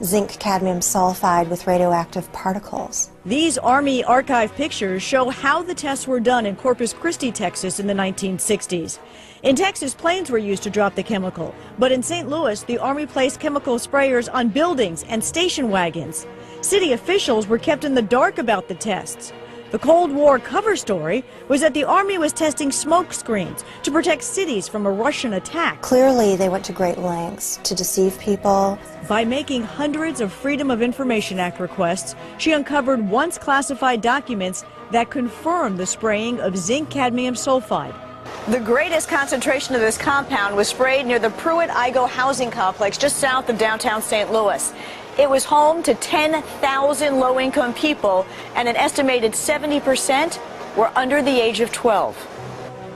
zinc cadmium sulfide with radioactive particles. These Army archive pictures show how the tests were done in Corpus Christi, Texas in the 1960s. In Texas, planes were used to drop the chemical, but in St. Louis, the Army placed chemical sprayers on buildings and station wagons. City officials were kept in the dark about the tests. The Cold War cover story was that the Army was testing smoke screens to protect cities from a Russian attack. Clearly, they went to great lengths to deceive people. By making hundreds of Freedom of Information Act requests, she uncovered once classified documents that confirmed the spraying of zinc cadmium sulfide. The greatest concentration of this compound was sprayed near the Pruitt-Igoe housing complex just south of downtown St. Louis. It was home to 10,000 low-income people, and an estimated 70% were under the age of 12.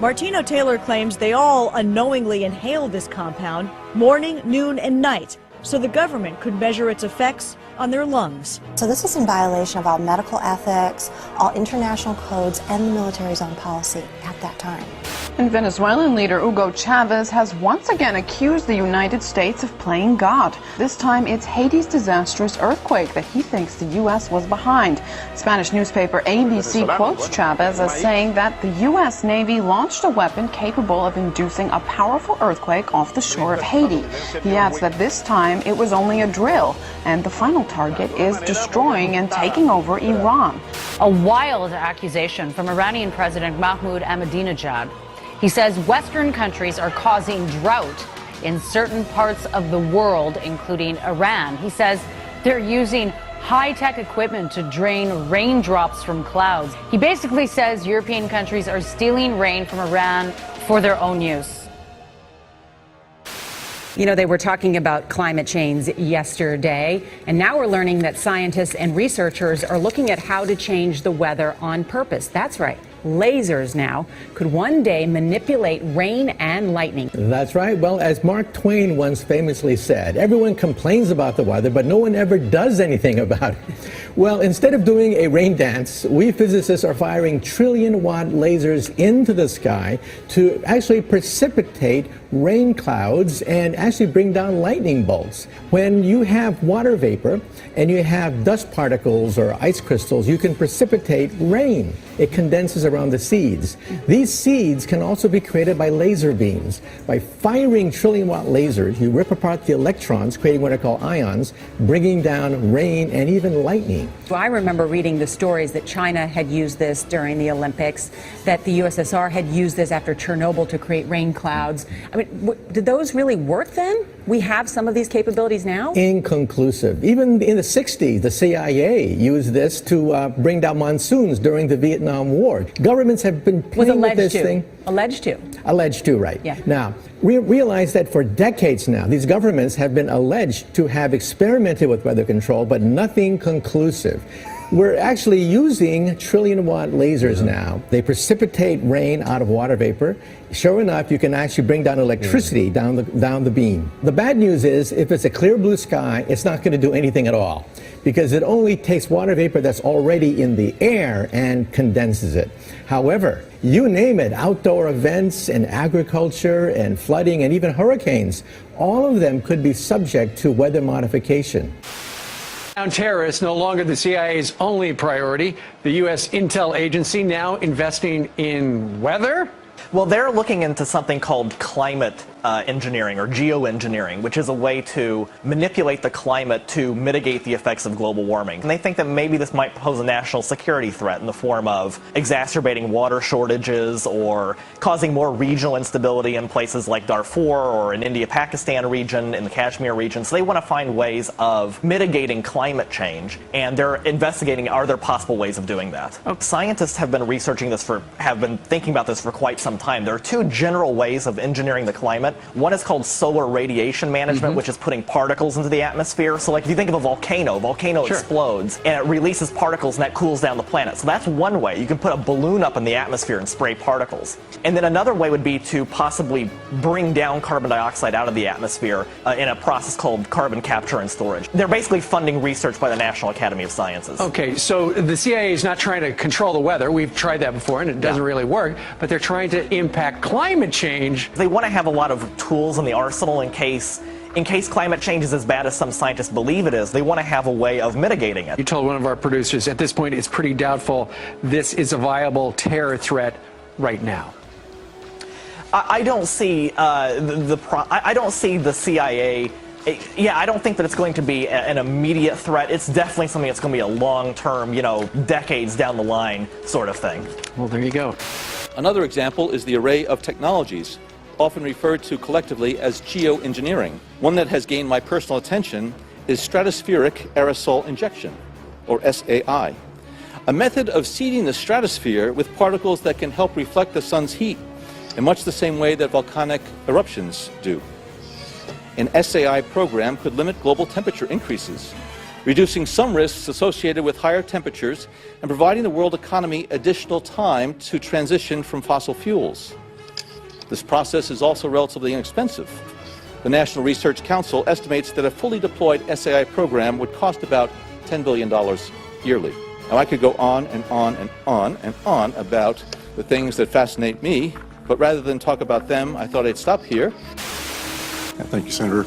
Martino-Taylor claims they all unknowingly inhaled this compound morning, noon, and night, so the government could measure its effects on their lungs. So this is in violation of all medical ethics, all international codes, and the military's own policy at that time. And Venezuelan leader Hugo Chavez has once again accused the United States of playing God. This time it's Haiti's disastrous earthquake that he thinks the U.S. was behind. Spanish newspaper ABC quotes Chavez as saying that the U.S. Navy launched a weapon capable of inducing a powerful earthquake off the shore of Haiti. He adds that this time it was only a drill, and the final target is destroying and taking over Iran. A wild accusation from Iranian President Mahmoud Ahmadinejad. He says Western countries are causing drought in certain parts of the world, including Iran. He says they're using high-tech equipment to drain raindrops from clouds. He basically says European countries are stealing rain from Iran for their own use. You know, they were talking about climate change yesterday, and now we're learning that scientists and researchers are looking at how to change the weather on purpose. That's right. Lasers now could one day manipulate rain and lightning. That's right. Well, as Mark Twain once famously said, everyone complains about the weather, but no one ever does anything about it. Well, instead of doing a rain dance, we physicists are firing trillion-watt lasers into the sky to actually precipitate rain clouds and actually bring down lightning bolts. When you have water vapor and you have dust particles or ice crystals, you can precipitate rain. It condenses around the seeds. These seeds can also be created by laser beams. By firing trillion-watt lasers, you rip apart the electrons, creating what are called ions, bringing down rain and even lightning. I remember reading the stories that China had used this during the Olympics, that the USSR had used this after Chernobyl to create rain clouds. I mean, did those really work then? We have some of these capabilities now? Inconclusive. Even in the 60s, the CIA used this to bring down monsoons during the Vietnam War. Governments have been playing with this thing. Alleged to. Alleged to, right. Yeah. Now, we realize that for decades now, these governments have been alleged to have experimented with weather control, but nothing conclusive. We're actually using trillion-watt lasers now. They precipitate rain out of water vapor. Sure enough, you can actually bring down electricity down the beam. The bad news is, if it's a clear blue sky, it's not going to do anything at all, because it only takes water vapor that's already in the air and condenses it. However, you name it, outdoor events and agriculture and flooding and even hurricanes, all of them could be subject to weather modification. Terrorists no longer the CIA's only priority. The U.S. intel agency now investing in weather? Well, they're looking into something called climate engineering or geoengineering, which is a way to manipulate the climate to mitigate the effects of global warming. And they think that maybe this might pose a national security threat in the form of exacerbating water shortages or causing more regional instability in places like Darfur or in India-Pakistan region, in the Kashmir region. So they want to find ways of mitigating climate change, and they're investigating, are there possible ways of doing that? Scientists have been researching this have been thinking about this for quite some time. There are two general ways of engineering the climate. One is called solar radiation management, which is putting particles into the atmosphere. So like if you think of a volcano explodes and it releases particles and that cools down the planet. So that's one way. You can put a balloon up in the atmosphere and spray particles. And then another way would be to possibly bring down carbon dioxide out of the atmosphere in a process called carbon capture and storage. They're basically funding research by the National Academy of Sciences. Okay, so the CIA is not trying to control the weather. We've tried that before and it doesn't really work, but they're trying to impact climate change. They want to have a lot of tools in the arsenal in case climate change is as bad as some scientists believe it is. They want to have a way of mitigating it. You told one of our producers at this point it's pretty doubtful this is a viable terror threat right now. I don't see I don't see the CIA. Yeah, I don't think that it's going to be an immediate threat. It's definitely something that's going to be a long-term, decades down the line sort of thing. Well, there you go. Another example is the array of technologies, often referred to collectively as geoengineering. One that has gained my personal attention is stratospheric aerosol injection, or SAI, a method of seeding the stratosphere with particles that can help reflect the sun's heat in much the same way that volcanic eruptions do. An SAI program could limit global temperature increases, reducing some risks associated with higher temperatures and providing the world economy additional time to transition from fossil fuels. This process is also relatively inexpensive. The National Research Council estimates that a fully deployed SAI program would cost about $10 billion yearly. Now, I could go on and on and on and on about the things that fascinate me, but rather than talk about them, I thought I'd stop here. Thank you, Senator.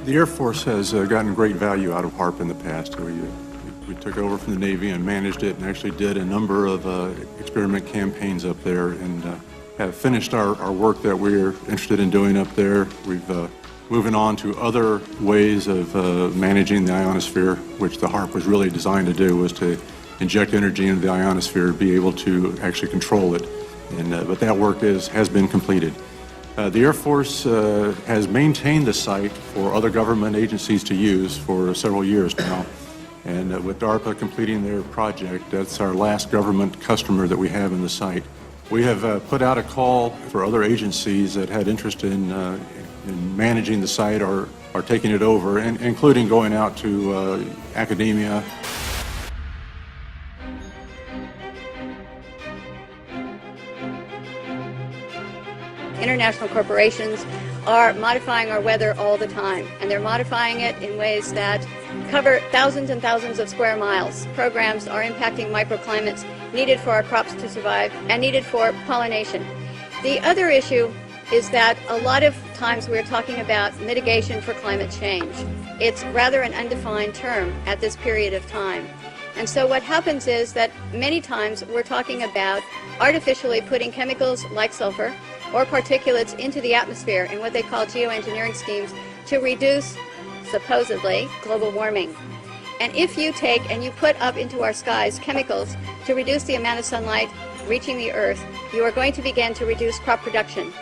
The Air Force has gotten great value out of HAARP in the past. We took over from the Navy and managed it and actually did a number of experiment campaigns up there and have finished our work that we're interested in doing up there. We've moving on to other ways of managing the ionosphere, which the HAARP was really designed to do, was to inject energy into the ionosphere to be able to actually control it. But that work has been completed. The Air Force has maintained the site for other government agencies to use for several years now. And with DARPA completing their project, that's our last government customer that we have in the site. We have put out a call for other agencies that had interest in managing the site or taking it over, and including going out to academia. International corporations are modifying our weather all the time, and they're modifying it in ways that cover thousands and thousands of square miles. Programs are impacting microclimates needed for our crops to survive and needed for pollination. The other issue is that a lot of times we're talking about mitigation for climate change. It's rather an undefined term at this period of time. And so what happens is that many times we're talking about artificially putting chemicals like sulfur or particulates into the atmosphere in what they call geoengineering schemes to reduce, supposedly, global warming. And if you take and you put up into our skies chemicals to reduce the amount of sunlight reaching the earth, you are going to begin to reduce crop production.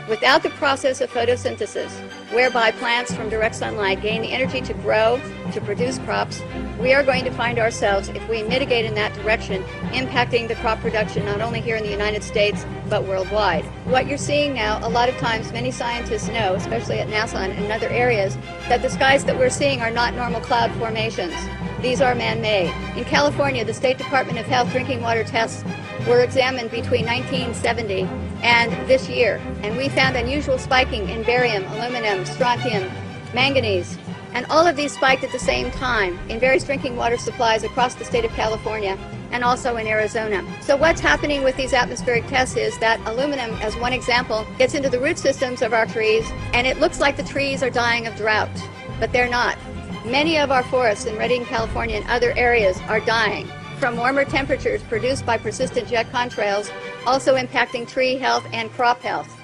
Without the process of photosynthesis, whereby plants from direct sunlight gain the energy to grow, to produce crops, we are going to find ourselves, if we mitigate in that direction, impacting the crop production not only here in the United States, but worldwide. What you're seeing now, a lot of times many scientists know, especially at NASA and in other areas, that the skies that we're seeing are not normal cloud formations. These are man-made. In California, the State Department of Health drinking water tests were examined between 1970 and this year, and we found unusual spiking in barium, aluminum, strontium, manganese, and all of these spiked at the same time in various drinking water supplies across the state of California and also in Arizona. So what's happening with these atmospheric tests is that aluminum, as one example, gets into the root systems of our trees, and it looks like the trees are dying of drought, but they're not. Many of our forests in Redding, California and other areas are dying from warmer temperatures produced by persistent jet contrails, also impacting tree health and crop health.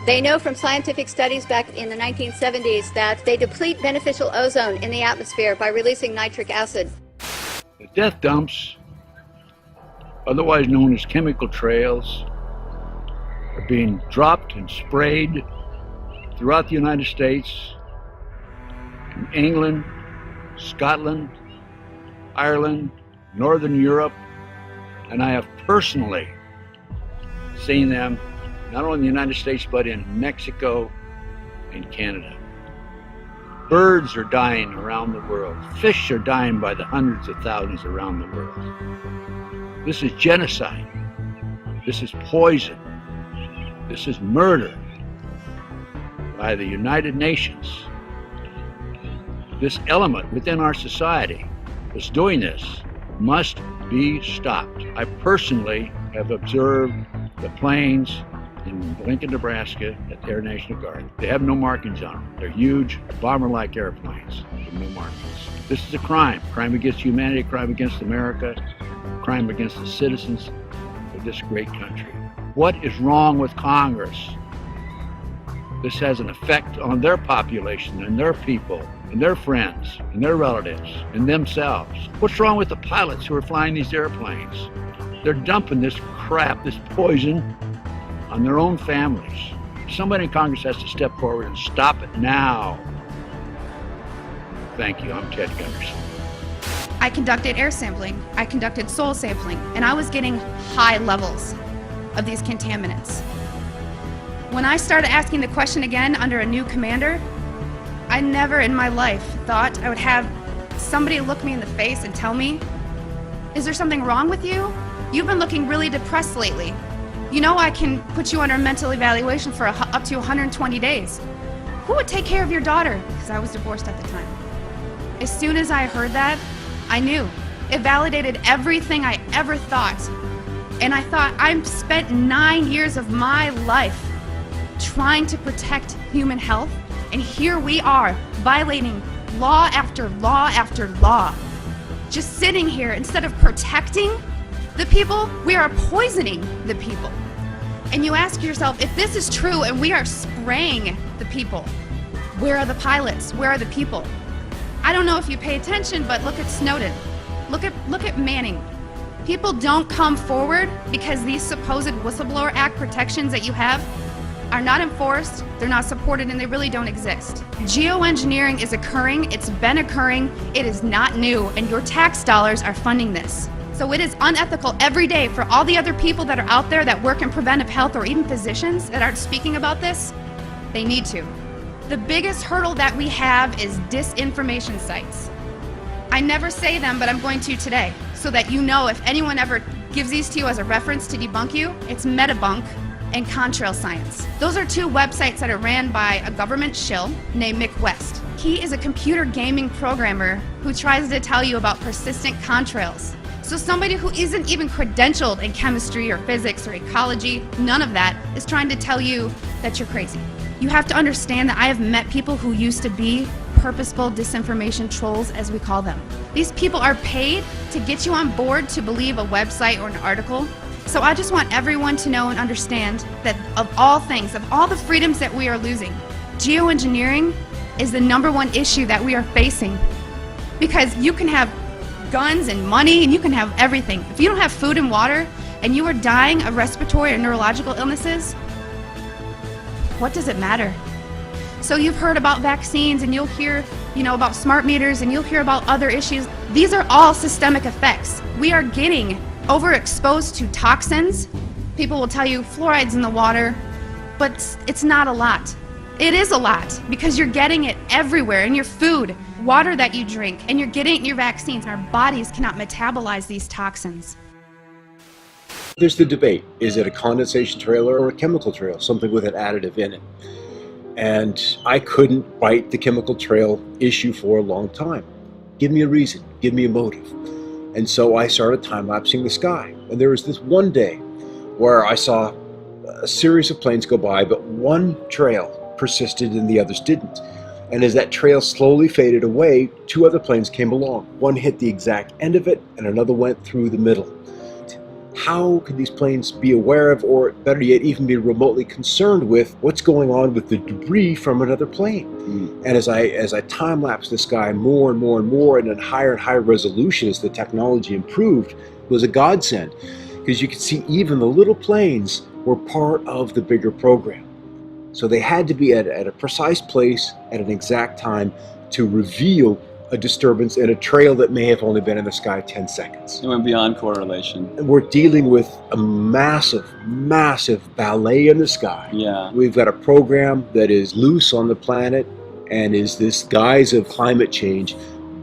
They know from scientific studies back in the 1970s that they deplete beneficial ozone in the atmosphere by releasing nitric acid. The death dumps, otherwise known as chemical trails, are being dropped and sprayed throughout the United States, in England, Scotland, Ireland, Northern Europe, and I have personally seen them not only in the United States but in Mexico and Canada. Birds are dying around the world. Fish are dying by the hundreds of thousands around the world. This is genocide. This is poison. This is murder by the United Nations. This element within our society that's doing this must be stopped. I personally have observed the planes in Lincoln, Nebraska at the Air National Guard. They have no markings on them. They're huge, bomber-like airplanes with no markings. This is a crime. Crime against humanity, crime against America, crime against the citizens of this great country. What is wrong with Congress? This has an effect on their population and their people and their friends and their relatives and themselves. What's wrong with the pilots who are flying these airplanes? They're dumping this crap, this poison, on their own families. Somebody in Congress has to step forward and stop it now. Thank you. I'm Ted Gunderson. I conducted air sampling, I conducted soil sampling, and I was getting high levels of these contaminants. When I started asking the question again under a new commander, I never in my life thought I would have somebody look me in the face and tell me, "Is there something wrong with you? You've been looking really depressed lately. You know I can put you under mental evaluation for up to 120 days. Who would take care of your daughter?" Because I was divorced at the time. As soon as I heard that, I knew. It validated everything I ever thought. And I thought, I've spent 9 years of my life trying to protect human health, and here we are violating law after law after law. Just sitting here, instead of protecting the people, we are poisoning the people. And you ask yourself, if this is true and we are spraying the people, where are the pilots? Where are the people? I don't know if you pay attention, but look at Snowden. Look at Manning. People don't come forward because these supposed Whistleblower Act protections that you have are not enforced, they're not supported, and they really don't exist. Geoengineering is occurring, it's been occurring, it is not new, and your tax dollars are funding this. So So it is unethical every day for all the other people that are out there that work in preventive health, or even physicians that aren't speaking about this. They need to. The biggest hurdle that we have is disinformation sites. I never say them, but I'm going to today, so that you know if anyone ever gives these to you as a reference to debunk you, it's Metabunk and Chemtrail Science. Those are two websites that are ran by a government shill named Mick West. He is a computer gaming programmer who tries to tell you about persistent chemtrails. So somebody who isn't even credentialed in chemistry or physics or ecology, none of that, is trying to tell you that you're crazy. You have to understand that I have met people who used to be purposeful disinformation trolls, as we call them. These people are paid to get you on board to believe a website or an article. So I just want everyone to know and understand that of all things, of all the freedoms that we are losing, geoengineering is the #1 issue that we are facing. Because you can have guns and money and you can have everything. If you don't have food and water and you are dying of respiratory or neurological illnesses, what does it matter? So you've heard about vaccines and you'll hear, about smart meters and you'll hear about other issues. These are all systemic effects. We are getting overexposed to toxins. People will tell you fluoride's in the water, but it's not a lot. It is a lot because you're getting it everywhere in your food, water that you drink, and you're getting it in your vaccines. Our bodies cannot metabolize these toxins. There's the debate. Is it a condensation trail or a chemical trail, something with an additive in it? And I couldn't fight the chemical trail issue for a long time. Give me a reason, give me a motive. And so I started time-lapsing the sky. And there was this one day where I saw a series of planes go by, but one trail persisted and the others didn't. And as that trail slowly faded away, 2 other planes came along. One hit the exact end of it and another went through the middle. How could these planes be aware of, or better yet, even be remotely concerned with what's going on with the debris from another plane? And as I time-lapsed the sky more and more and more, and at higher and higher resolution as the technology improved, it was a godsend, because you could see even the little planes were part of the bigger program. So they had to be at a precise place at an exact time to reveal a disturbance in a trail that may have only been in the sky 10 seconds. It went beyond correlation. And we're dealing with a massive, massive ballet in the sky. Yeah. We've got a program that is loose on the planet and is this guise of climate change,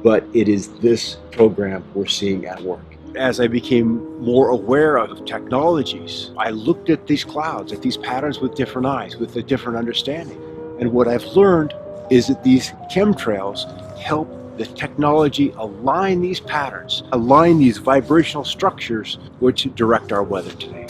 but it is this program we're seeing at work. As I became more aware of technologies, I looked at these clouds, at these patterns with different eyes, with a different understanding. And what I've learned is that these chemtrails help the technology align these patterns, align these vibrational structures which direct our weather today.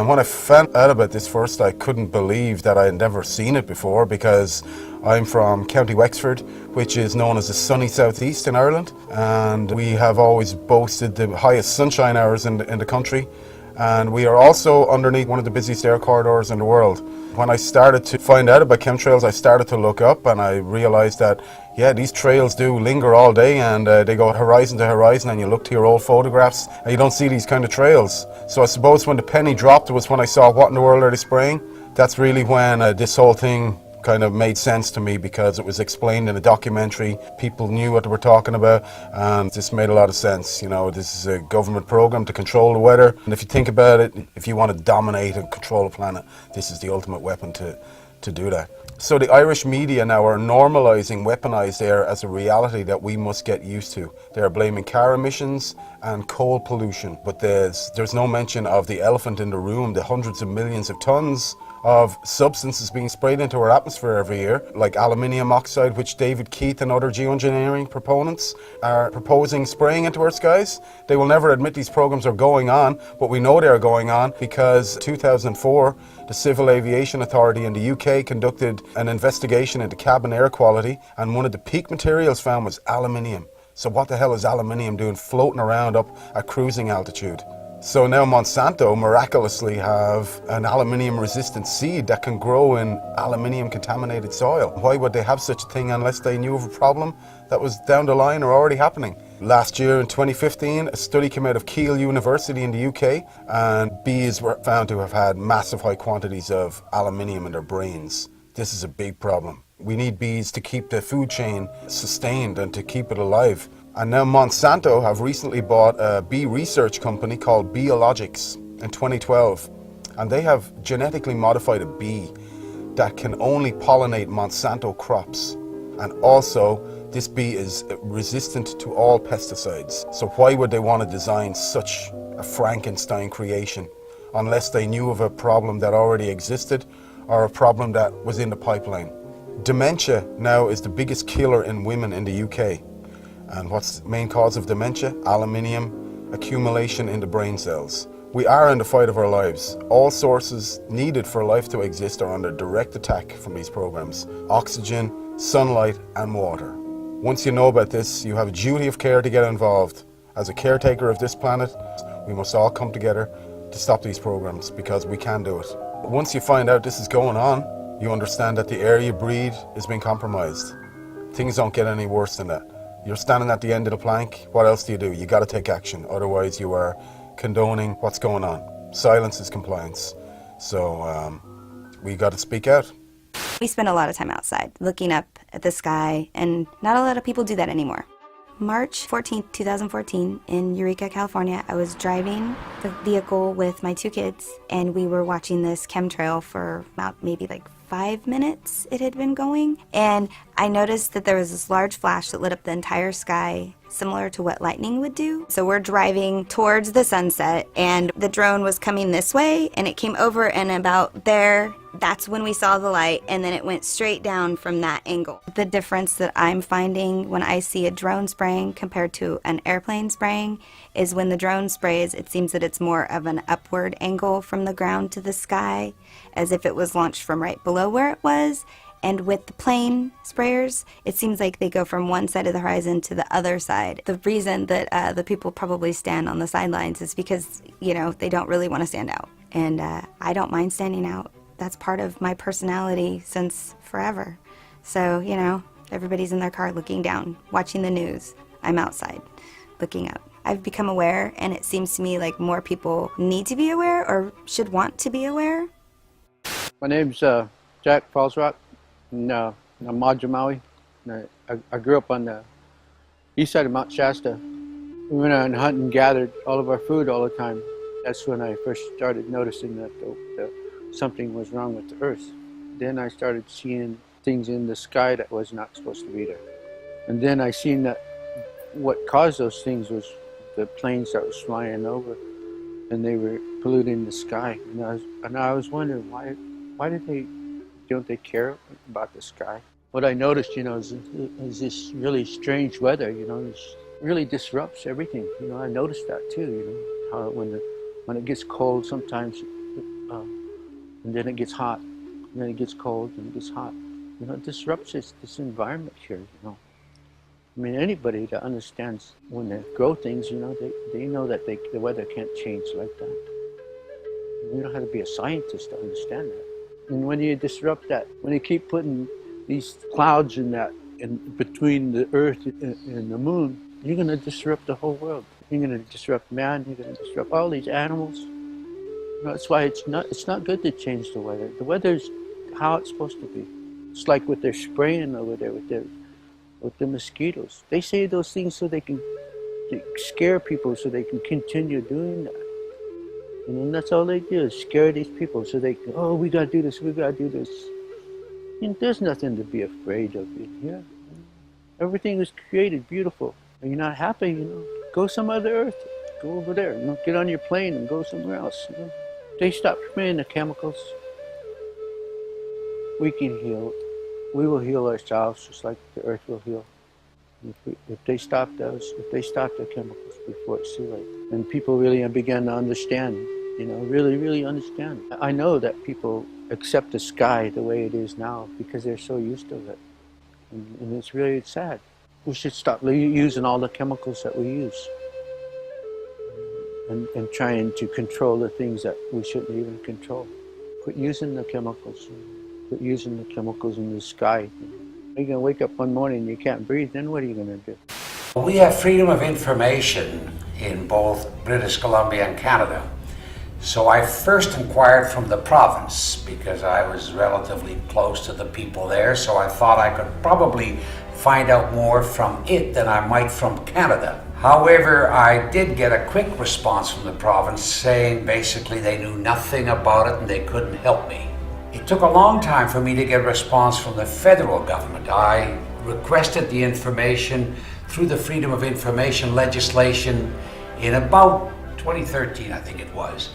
When I found out about this first, I couldn't believe that I had never seen it before, because I'm from County Wexford, which is known as the sunny southeast in Ireland, and we have always boasted the highest sunshine hours in the country, and we are also underneath one of the busiest air corridors in the world. When I started to find out about chemtrails, I started to look up and I realized that, yeah, these trails do linger all day, and they go horizon to horizon, and you look to your old photographs and you don't see these kind of trails. So I suppose when the penny dropped was when I saw what in the world are they spraying. That's really when this whole thing kind of made sense to me, because it was explained in a documentary. People knew what they were talking about, and this made a lot of sense. This is a government program to control the weather, and if you think about it, if you want to dominate and control the planet, this is the ultimate weapon to do that. So the Irish media now are normalizing weaponized air as a reality that we must get used to. They are blaming car emissions and coal pollution, but there's no mention of the elephant in the room, the hundreds of millions of tons of substances being sprayed into our atmosphere every year, like aluminium oxide, which David Keith and other geoengineering proponents are proposing spraying into our skies. They will never admit these programs are going on, but we know they are going on because 2004, the Civil Aviation Authority in the UK conducted an investigation into cabin air quality, and one of the peak materials found was aluminium. So what the hell is aluminium doing floating around up at cruising altitude? So now Monsanto miraculously have an aluminium resistant seed that can grow in aluminium contaminated soil. Why would they have such a thing unless they knew of a problem that was down the line or already happening? Last year in 2015, a study came out of Keele University in the UK, and bees were found to have had massive high quantities of aluminium in their brains. This is a big problem. We need bees to keep the food chain sustained and to keep it alive. And now Monsanto have recently bought a bee research company called Biologics in 2012. And they have genetically modified a bee that can only pollinate Monsanto crops. And also, this bee is resistant to all pesticides. So why would they want to design such a Frankenstein creation unless they knew of a problem that already existed or a problem that was in the pipeline? Dementia now is the biggest killer in women in the UK. And what's the main cause of dementia? Aluminium accumulation in the brain cells. We are in the fight of our lives. All sources needed for life to exist are under direct attack from these programs. Oxygen, sunlight, and water. Once you know about this, you have a duty of care to get involved. As a caretaker of this planet, we must all come together to stop these programs because we can do it. Once you find out this is going on, you understand that the air you breathe is being compromised. Things don't get any worse than that. You're standing at the end of the plank, what else do? You got to take action, otherwise you are condoning what's going on. Silence is compliance. So we got to speak out. We spend a lot of time outside looking up at the sky, and not a lot of people do that anymore. March 14th, 2014, in Eureka, California, I was driving the vehicle with my 2 kids, and we were watching this chemtrail for about maybe like 5 minutes it had been going. And I noticed that there was this large flash that lit up the entire sky, similar to what lightning would do. So we're driving towards the sunset, and the drone was coming this way, and it came over, and about there, that's when we saw the light, and then it went straight down from that angle. The difference that I'm finding when I see a drone spraying compared to an airplane spraying is when the drone sprays, it seems that it's more of an upward angle from the ground to the sky, as if it was launched from right below where it was. And with the plane sprayers, it seems like they go from one side of the horizon to the other side. The reason that the people probably stand on the sidelines is because, you know, they don't really want to stand out. And I don't mind standing out. That's part of my personality since forever. So, you know, everybody's in their car looking down, watching the news. I'm outside, looking up. I've become aware, and it seems to me like more people need to be aware or should want to be aware. My name's Jack Falsrock. I'm Madra Maui. I grew up on the east side of Mount Shasta. We went out and hunted and gathered all of our food all the time. That's when I first started noticing that something was wrong with the earth. Then I started seeing things in the sky that was not supposed to be there. And then I seen that what caused those things was the planes that was flying over, and they were polluting the sky. And I was wondering why don't they care about the sky? What I noticed, you know, is this really strange weather, you know, it really disrupts everything. You know, I noticed that too, you know, how when it gets cold sometimes, and then it gets hot, and then it gets cold, and it gets hot. You know, it disrupts this environment here, you know. I mean, anybody that understands when they grow things, you know, they know that the weather can't change like that. You don't have to be a scientist to understand that. And when you disrupt that, when you keep putting these clouds in between the earth and the moon, you're going to disrupt the whole world. You're going to disrupt man, you're going to disrupt all these animals. You know, that's why it's not good to change the weather. The weather's how it's supposed to be. It's like what they're spraying over there with the mosquitoes. They say those things so they can scare people so they can continue doing that. And that's all they do is scare these people so they can, oh, we gotta do this, we gotta do this. And there's nothing to be afraid of in here. Everything was created beautiful. Are you not happy, you know? Go some other earth. Go over there. You know, get on your plane and go somewhere else. You know? They stop spraying the chemicals. We can heal. We will heal ourselves just like the earth will heal. If they stop the chemicals before it's too late. And people really begin to understand, you know, really, really understand. I know that people accept the sky the way it is now because they're so used to it. And it's really sad. We should stop using all the chemicals that we use and trying to control the things that we shouldn't even control. Quit using the chemicals. Quit using the chemicals in the sky. You're going to wake up one morning and you can't breathe, then what are you going to do? We have freedom of information in both British Columbia and Canada. So I first inquired from the province because I was relatively close to the people there, so I thought I could probably find out more from it than I might from Canada. However, I did get a quick response from the province saying basically they knew nothing about it and they couldn't help me. It took a long time for me to get a response from the federal government. I requested the information through the Freedom of Information legislation in about 2013, I think it was.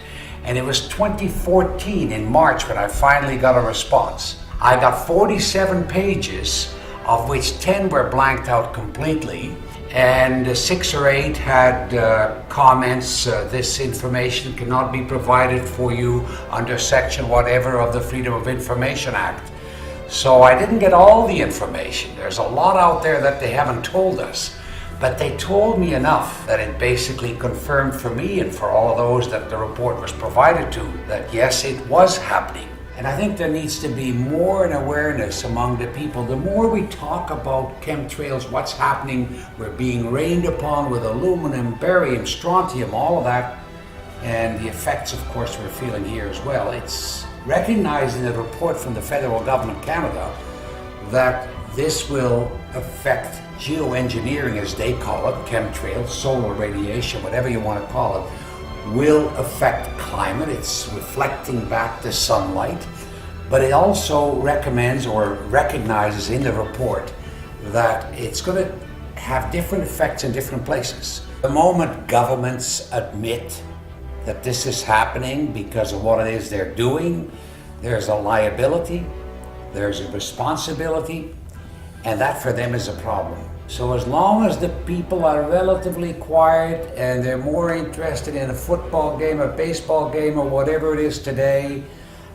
And it was 2014 in March when I finally got a response. I got 47 pages, of which 10 were blanked out completely, and 6 or 8 had comments, this information cannot be provided for you under section whatever of the Freedom of Information Act. So I didn't get all the information. There's a lot out there that they haven't told us, but they told me enough that it basically confirmed for me and for all those that the report was provided to that yes, it was happening. And I think there needs to be more an awareness among the people. The more we talk about chemtrails, what's happening, we're being rained upon with aluminum, barium, strontium, all of that, and the effects, of course, we're feeling here as well. It's recognizing the report from the federal government of Canada that this will affect geoengineering, as they call it, chemtrails, solar radiation, whatever you want to call it, will affect climate. It's reflecting back the sunlight, but it also recommends or recognizes in the report that it's going to have different effects in different places. The moment governments admit that this is happening because of what it is they're doing, there's a liability, there's a responsibility, and that for them is a problem. So as long as the people are relatively quiet and they're more interested in a football game, a baseball game, or whatever it is today,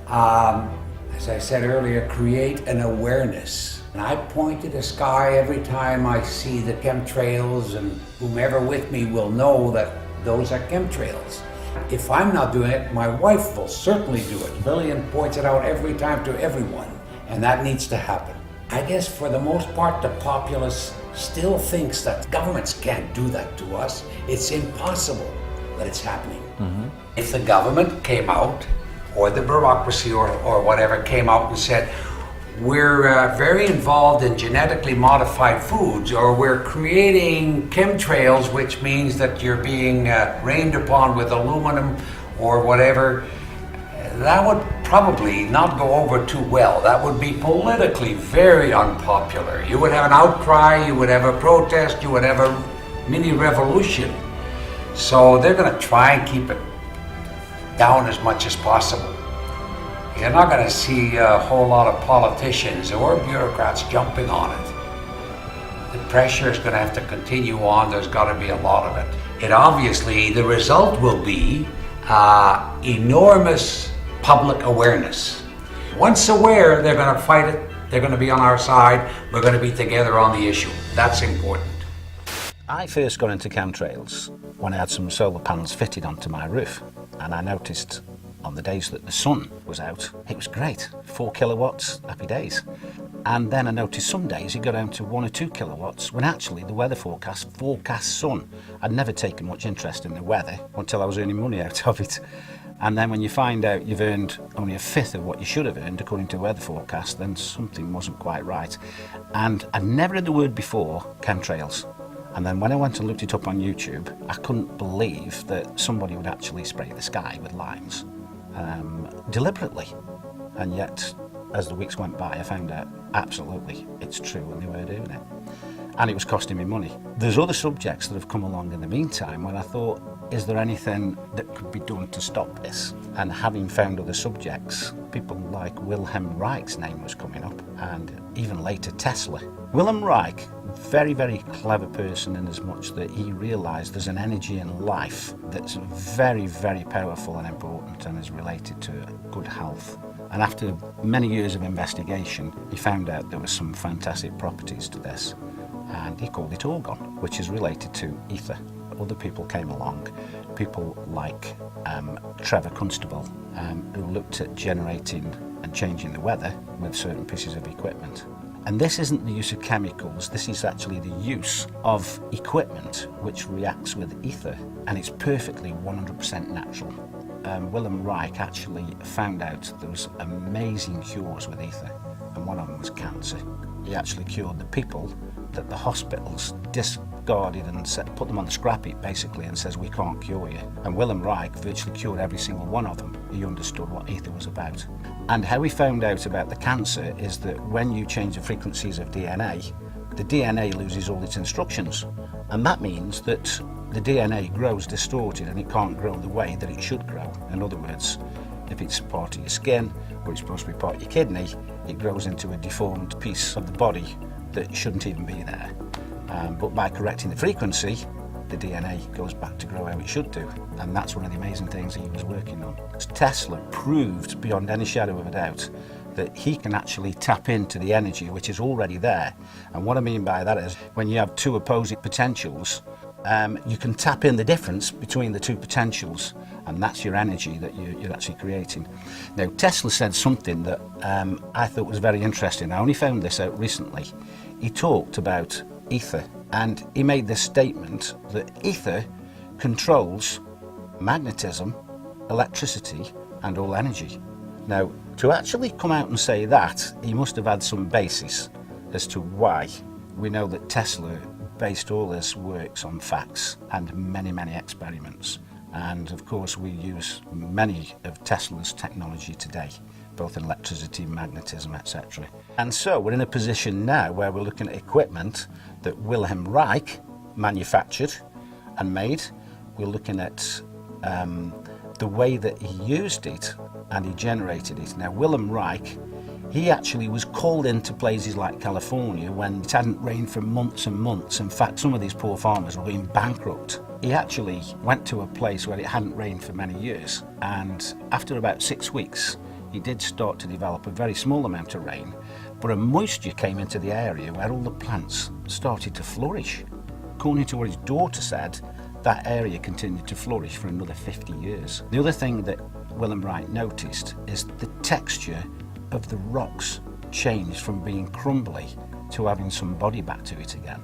as I said earlier, create an awareness. And I point to the sky every time I see the chemtrails, and whomever with me will know that those are chemtrails. If I'm not doing it, my wife will certainly do it. Lillian points it out every time to everyone, and that needs to happen. I guess for the most part, the populace still thinks that governments can't do that to us. It's impossible that it's happening. Mm-hmm. If the government came out, or the bureaucracy or whatever came out and said, we're very involved in genetically modified foods, or we're creating chemtrails, which means that you're being rained upon with aluminum or whatever, that would probably not go over too well. That would be politically very unpopular. You would have an outcry, you would have a protest, you would have a mini revolution. So they're going to try and keep it down as much as possible. You're not going to see a whole lot of politicians or bureaucrats jumping on it. The pressure is going to have to continue on. There's got to be a lot of it. It obviously, the result will be enormous public awareness. Once aware, they're going to fight it. They're going to be on our side. We're going to be together on the issue. That's important. I first got into chemtrails when I had some solar panels fitted onto my roof, and I noticed on the days that the sun was out, it was great, 4 kilowatts, happy days. And then I noticed some days it got down to 1 or 2 kilowatts, when actually the weather forecast sun. I'd never taken much interest in the weather until I was earning money out of it. And then when you find out you've earned only a fifth of what you should have earned according to weather forecast, then something wasn't quite right. And I'd never heard the word before, chemtrails. And then when I went and looked it up on YouTube, I couldn't believe that somebody would actually spray the sky with limes deliberately. And yet, as the weeks went by, I found out absolutely it's true and they were doing it. And it was costing me money. There's other subjects that have come along in the meantime when I thought, is there anything that could be done to stop this? And having found other subjects, people like Wilhelm Reich's name was coming up, and even later Tesla. Wilhelm Reich, very, very clever person in as much that he realised there's an energy in life that's very, very powerful and important and is related to good health. And after many years of investigation, he found out there were some fantastic properties to this, and he called it orgon, which is related to ether. Other people came along, people like Trevor Constable, who looked at generating and changing the weather with certain pieces of equipment. And this isn't the use of chemicals, this is actually the use of equipment which reacts with ether, and it's perfectly 100% natural. Wilhelm Reich actually found out there was amazing cures with ether, and one of them was cancer. He actually cured the people that the hospitals discarded and put them on the scrap heap, basically, and says, we can't cure you. And Wilhelm Reich virtually cured every single one of them. He understood what ether was about. And how he found out about the cancer is that when you change the frequencies of DNA, the DNA loses all its instructions. And that means that the DNA grows distorted and it can't grow the way that it should grow. In other words, if it's part of your skin or it's supposed to be part of your kidney, it grows into a deformed piece of the body that shouldn't even be there. But by correcting the frequency, the DNA goes back to grow how it should do. And that's one of the amazing things he was working on. Tesla proved beyond any shadow of a doubt that he can actually tap into the energy which is already there. And what I mean by that is when you have two opposing potentials, you can tap in the difference between the two potentials, and that's your energy that you're actually creating. Now, Tesla said something that I thought was very interesting. I only found this out recently. He talked about ether, and he made this statement that ether controls magnetism, electricity, and all energy. Now, to actually come out and say that, he must have had some basis as to why. We know that Tesla based all his works on facts and many, many experiments. And of course, we use many of Tesla's technology today, both in electricity, magnetism, etc. And so we're in a position now where we're looking at equipment that Wilhelm Reich manufactured and made. We're looking at the way that he used it and he generated it. Now, Wilhelm Reich, he actually was called into places like California when it hadn't rained for months and months. In fact, some of these poor farmers were going bankrupt. He actually went to a place where it hadn't rained for many years, and after about 6 weeks, he did start to develop a very small amount of rain, but a moisture came into the area where all the plants started to flourish. According to what his daughter said, that area continued to flourish for another 50 years. The other thing that Wilhelm Reich noticed is the texture of the rocks changed from being crumbly to having some body back to it again.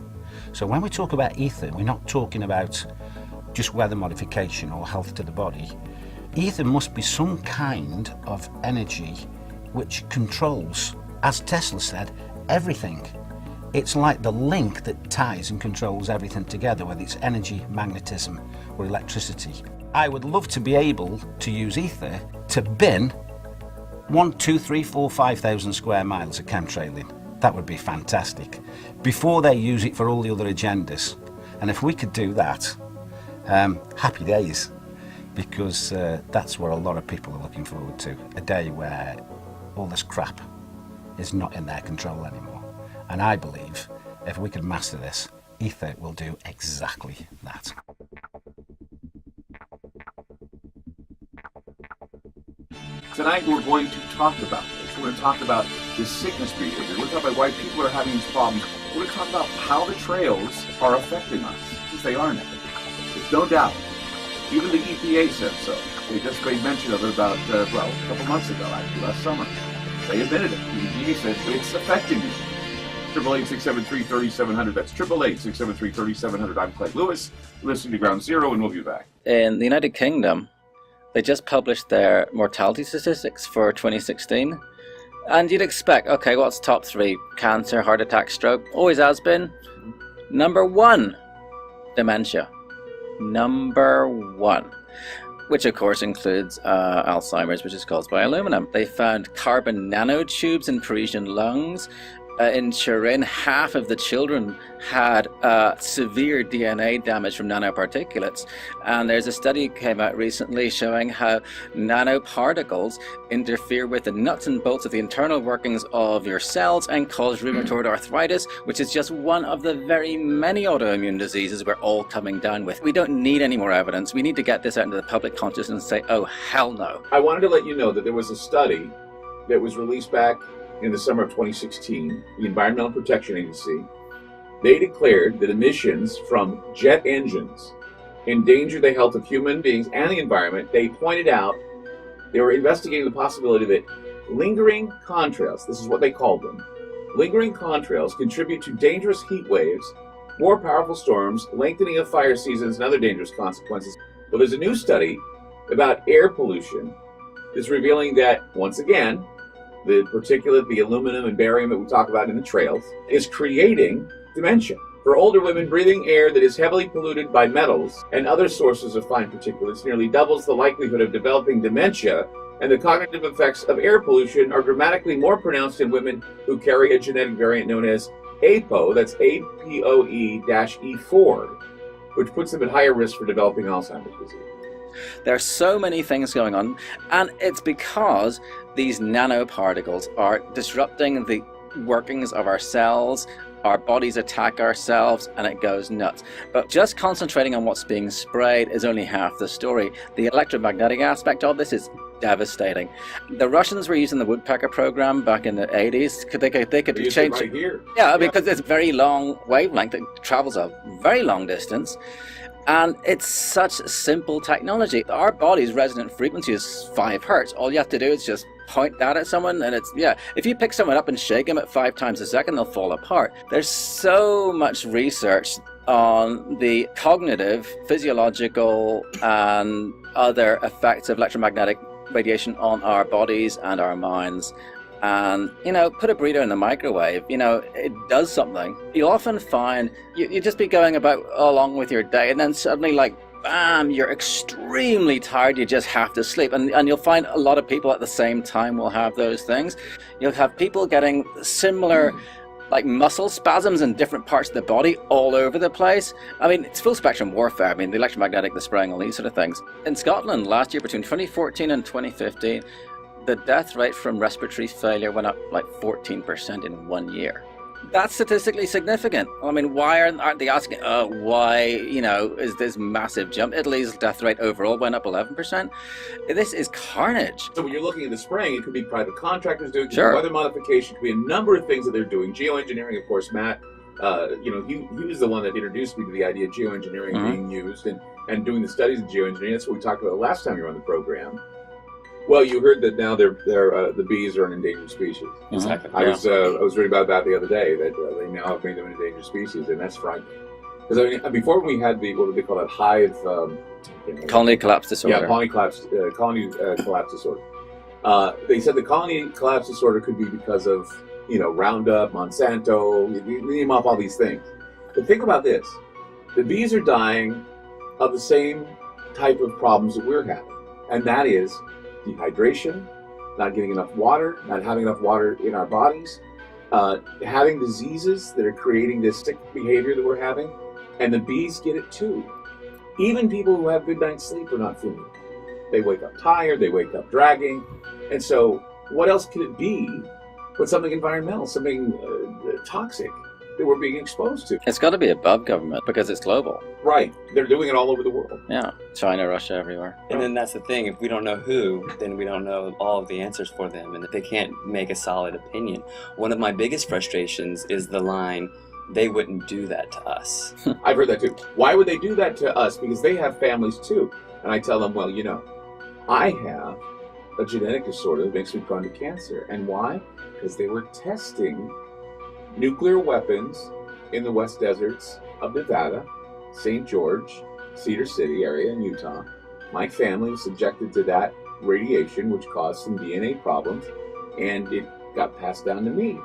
So when we talk about ether, we're not talking about just weather modification or health to the body. Ether must be some kind of energy which controls, as Tesla said, everything. It's like the link that ties and controls everything together, whether it's energy, magnetism, or electricity. I would love to be able to use ether to bin 1, 2, 3, 4, 5,000 square miles of chemtrailing. That would be fantastic. Before they use it for all the other agendas. And if we could do that, happy days. Because that's what a lot of people are looking forward to. A day where all this crap is not in their control anymore. And I believe if we could master this, ether will do exactly that. Tonight we're going to talk about this. We're going to talk about this sickness behavior. We're going to talk about why people are having these problems. We're going to talk about how the trails are affecting us, because they are now. There's no doubt. Even the EPA said so. They just made mention of it about, a couple months ago, actually, last summer. They admitted it. The EPA said it's affecting you. 888-673-3700. That's 888-673-3700. I'm Clay Lewis. You're listening to Ground Zero, and we'll be back. In the United Kingdom, they just published their mortality statistics for 2016. And you'd expect, okay, what's top 3? Cancer, heart attack, stroke. Always has been. Number 1, dementia. Number 1. Which of course includes Alzheimer's, which is caused by aluminum. They found carbon nanotubes in Parisian lungs. In Turin, half of the children had severe DNA damage from nanoparticulates. And there's a study that came out recently showing how nanoparticles interfere with the nuts and bolts of the internal workings of your cells and cause rheumatoid arthritis, which is just one of the very many autoimmune diseases we're all coming down with. We don't need any more evidence. We need to get this out into the public consciousness and say, oh, hell no. I wanted to let you know that there was a study that was released back in the summer of 2016, the Environmental Protection Agency. They declared that emissions from jet engines endanger the health of human beings and the environment. They pointed out they were investigating the possibility that lingering contrails, this is what they called them, lingering contrails contribute to dangerous heat waves, more powerful storms, lengthening of fire seasons, and other dangerous consequences. Well, there's a new study about air pollution that's revealing that, once again, the particulate, the aluminum and barium that we talk about in the trails, is creating dementia. For older women, breathing air that is heavily polluted by metals and other sources of fine particulates nearly doubles the likelihood of developing dementia, and the cognitive effects of air pollution are dramatically more pronounced in women who carry a genetic variant known as APOE, that's APOE-E4, which puts them at higher risk for developing Alzheimer's disease. There are so many things going on, and it's because these nanoparticles are disrupting the workings of our cells. Our bodies attack ourselves and it goes nuts. But just concentrating on what's being sprayed is only half the story. The electromagnetic aspect of this is devastating. The Russians were using the woodpecker program back in the 80s. They could change right here. Yeah, because it's a very long wavelength. It travels a very long distance. And it's such simple technology. Our body's resonant frequency is 5 hertz. All you have to do is just point that at someone and it's, yeah, if you pick someone up and shake them at 5 times a second, they'll fall apart. There's so much research on the cognitive, physiological, and other effects of electromagnetic radiation on our bodies and our minds. And, you know, put a burrito in the microwave, you know, it does something. You'll often find you just be going about along with your day and then suddenly, like, bam, you're extremely tired, you just have to sleep. And you'll find a lot of people at the same time will have those things. You'll have people getting similar like muscle spasms in different parts of the body all over the place. I mean, it's full spectrum warfare. I mean, the electromagnetic, the spraying, all these sort of things. In Scotland last year, between 2014 and 2015, the death rate from respiratory failure went up like 14% in 1 year. That's statistically significant. I mean, why aren't they asking, why, you know, is this massive jump? Italy's death rate overall went up 11%. This is carnage. So when you're looking at the spraying, it could be private contractors doing it, Sure. weather modification, it could be a number of things that they're doing. Geoengineering, of course, Matt, you know, he was the one that introduced me to the idea of geoengineering being used and doing the studies of geoengineering. That's what we talked about last time you were on the program. Well, you heard that now the bees are an endangered species. Exactly. I was reading about that the other day, that they now have made them an endangered species, and that's frightening. Because I mean, before we had the, what do they call that, hive... colony collapse disorder. Yeah, colony collapse disorder. They said the colony collapse disorder could be because of, you know, Roundup, Monsanto, you name off all these things. But think about this. The bees are dying of the same type of problems that we're having, and that is dehydration, not getting enough water, not having enough water in our bodies, having diseases that are creating this sick behavior that we're having, and the bees get it too. Even people who have good night's sleep are not feeling it. They wake up tired, they wake up dragging, and so what else could it be but something environmental, something toxic that we're being exposed to? It's got to be above government because it's global. Right. They're doing it all over the world. Yeah. China, Russia, everywhere. And then that's the thing. If we don't know who, then we don't know all of the answers for them, and they can't make a solid opinion. One of my biggest frustrations is the line, "They wouldn't do that to us." I've heard that too. Why would they do that to us? Because they have families too. And I tell them, well, you know, I have a genetic disorder that makes me prone to cancer. And why? Because they were testing nuclear weapons in the West Deserts of Nevada, St. George, Cedar City area in Utah. My family was subjected to that radiation, which caused some DNA problems, and it got passed down to me.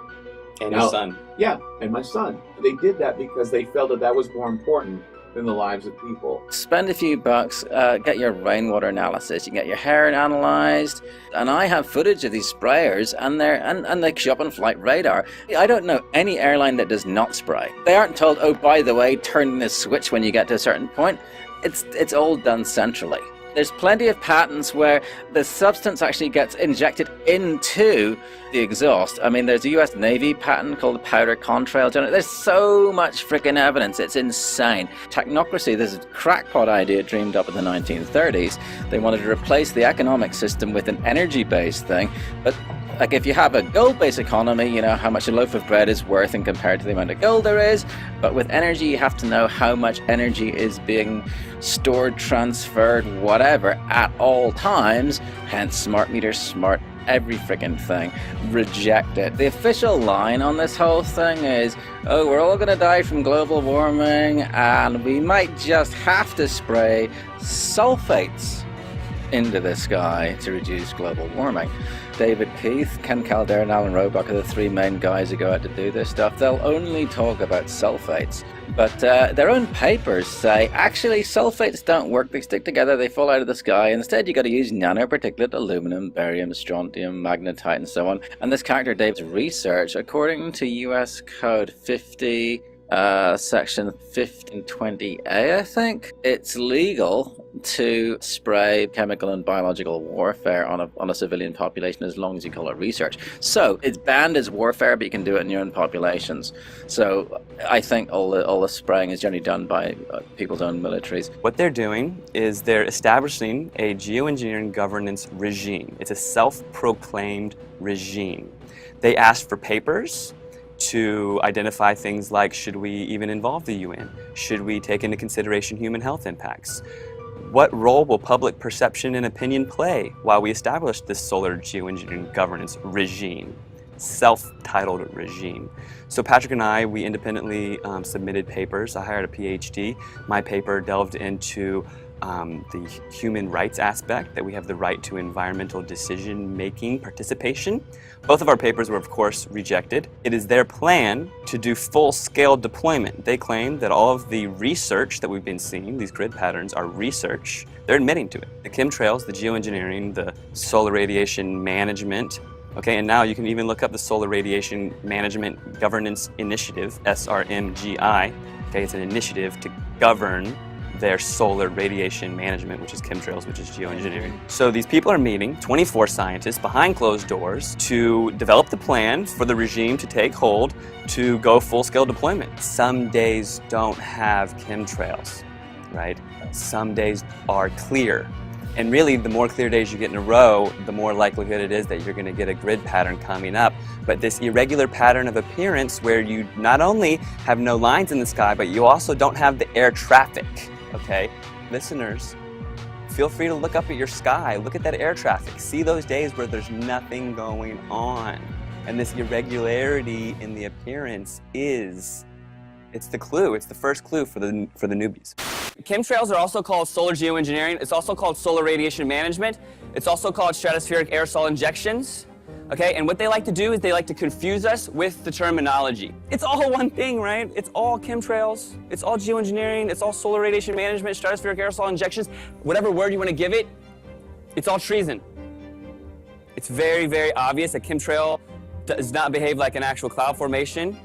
And your son. Yeah, and my son. They did that because they felt that that was more important than the lives of people. Spend a few bucks, get your rainwater analysis, you can get your hair analyzed, and I have footage of these sprayers, and they show up on flight radar. I don't know any airline that does not spray. They aren't told, oh, by the way, turn this switch when you get to a certain point. It's all done centrally. There's plenty of patents where the substance actually gets injected into the exhaust. I mean, there's a US Navy patent called the powder contrail. There's so much freaking evidence. It's insane. Technocracy, this crackpot idea dreamed up in the 1930s. They wanted to replace the economic system with an energy-based thing. But like if you have a gold-based economy, you know how much a loaf of bread is worth and compared to the amount of gold there is. But with energy, you have to know how much energy is being stored, transferred, whatever, at all times. Hence, smart meters, smart every freaking thing. Reject it. The official line on this whole thing is, oh, we're all going to die from global warming, and we might just have to spray sulfates into the sky to reduce global warming. David Keith, Ken Calder, and Alan Roebuck are the three main guys who go out to do this stuff. They'll only talk about sulfates, but their own papers say, actually, sulfates don't work. They stick together, they fall out of the sky. Instead, you got to use nanoparticulate aluminum, barium, strontium, magnetite, and so on. And this character David's research, according to US Code 50, section 1520A, I think, it's legal to spray chemical and biological warfare on a civilian population as long as you call it research. So it's banned as warfare, but you can do it in your own populations. So I think all the spraying is generally done by people's own militaries. What they're doing is they're establishing a geoengineering governance regime. It's a self-proclaimed regime. They asked for papers to identify things like, should we even involve the UN? Should we take into consideration human health impacts? What role will public perception and opinion play while we establish this solar geoengineering governance regime, self-titled regime? So Patrick and I, we independently submitted papers. I hired a PhD. My paper delved into the human rights aspect, that we have the right to environmental decision-making participation. Both of our papers were, of course, rejected. It is their plan to do full-scale deployment. They claim that all of the research that we've been seeing, these grid patterns, are research. They're admitting to it. The chemtrails, the geoengineering, the solar radiation management, okay, and now you can even look up the Solar Radiation Management Governance Initiative, SRMGI. Okay, it's an initiative to govern their solar radiation management, which is chemtrails, which is geoengineering. So these people are meeting, 24 scientists behind closed doors, to develop the plan for the regime to take hold to go full-scale deployment. Some days don't have chemtrails, right? Some days are clear. And really, the more clear days you get in a row, the more likelihood it is that you're going to get a grid pattern coming up. But this irregular pattern of appearance where you not only have no lines in the sky, but you also don't have the air traffic. Okay, listeners, feel free to look up at your sky, look at that air traffic, see those days where there's nothing going on. And this irregularity in the appearance it's the clue, it's the first clue for the newbies. Chemtrails are also called solar geoengineering. It's also called solar radiation management. It's also called stratospheric aerosol injections. Okay, and what they like to do is they like to confuse us with the terminology. It's all one thing, right? It's all chemtrails, it's all geoengineering, it's all solar radiation management, stratospheric aerosol injections, whatever word you want to give it, it's all treason. It's very, very obvious that chemtrail does not behave like an actual cloud formation.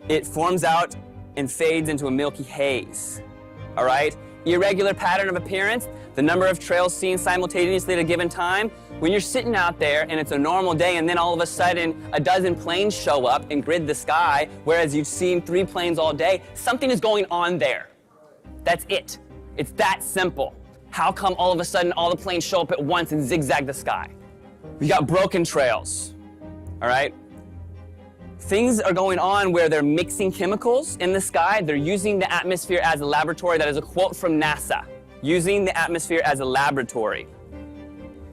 It forms out and fades into a milky haze, all right? Irregular pattern of appearance, the number of trails seen simultaneously at a given time. When you're sitting out there and it's a normal day and then all of a sudden a dozen planes show up and grid the sky, whereas you've seen 3 planes all day, something is going on there. That's it. It's that simple. How come all of a sudden all the planes show up at once and zigzag the sky? We got broken trails, all right? Things are going on where they're mixing chemicals in the sky. They're using the atmosphere as a laboratory. That is a quote from NASA. Using the atmosphere as a laboratory.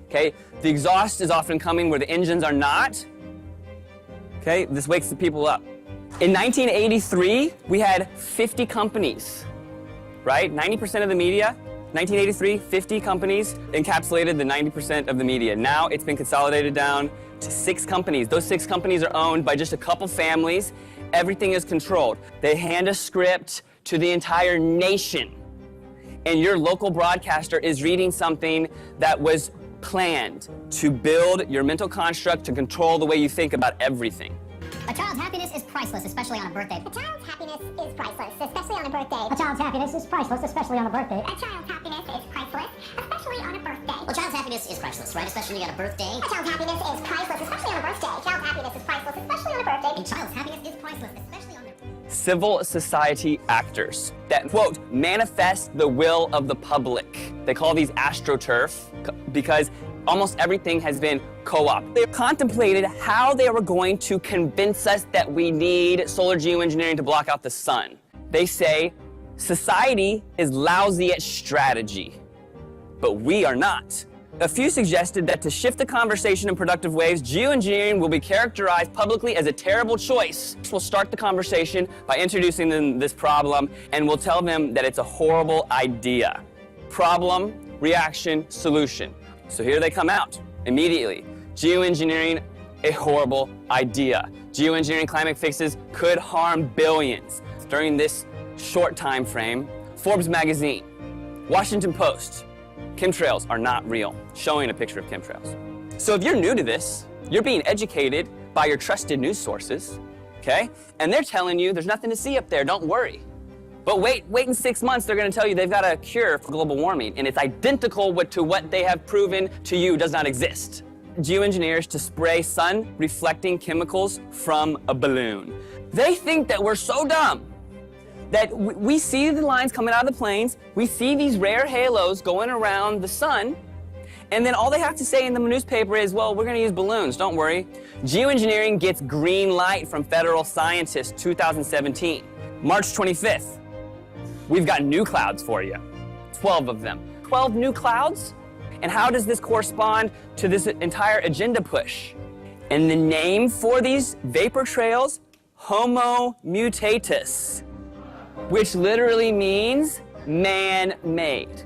Okay, the exhaust is often coming where the engines are not. Okay, this wakes the people up. In 1983, we had 50 companies, right? 90% of the media. 1983, 50 companies encapsulated the 90% of the media. Now it's been consolidated down to 6 companies. Those 6 companies are owned by just a couple families. Everything is controlled. They hand a script to the entire nation. And your local broadcaster is reading something that was planned to build your mental construct to control the way you think about everything. A child's happiness is priceless, especially on a birthday. A child's happiness is priceless, especially on a birthday. A child's happiness is priceless, especially on a birthday. A child's happiness is priceless, especially on a birthday. Well, child's happiness is priceless, right? Especially on a birthday. A child's happiness is priceless, especially on a birthday. A child's happiness is priceless, especially on a birthday. A child's happiness is priceless, especially on a birthday. Civil society actors that, quote, manifest the will of the public. They call these astroturf because almost everything has been co-op. They contemplated how they were going to convince us that we need solar geoengineering to block out the sun. They say society is lousy at strategy, but we are not. A few suggested that to shift the conversation in productive ways, geoengineering will be characterized publicly as a terrible choice. We'll start the conversation by introducing them this problem, and we'll tell them that it's a horrible idea. Problem, reaction, solution. So here they come out immediately. geoengineering a horrible idea. Geoengineering climate fixes could harm billions. During this short time frame, Forbes magazine, Washington Post, chemtrails are not real, showing a picture of chemtrails. So if you're new to this, you're being educated by your trusted news sources, okay? And they're telling you there's nothing to see up there, don't worry. But wait in 6 months, they're gonna tell you they've got a cure for global warming, and it's identical to what they have proven to you does not exist. Geoengineers to spray sun-reflecting chemicals from a balloon. They think that we're so dumb that we see the lines coming out of the planes, we see these rare halos going around the sun, and then all they have to say in the newspaper is, well, we're gonna use balloons, don't worry. Geoengineering gets green light from federal scientists, 2017. March 25th, we've got new clouds for you, 12 of them. 12 new clouds? And how does this correspond to this entire agenda push? And the name for these vapor trails, Homo mutatus, which literally means man-made.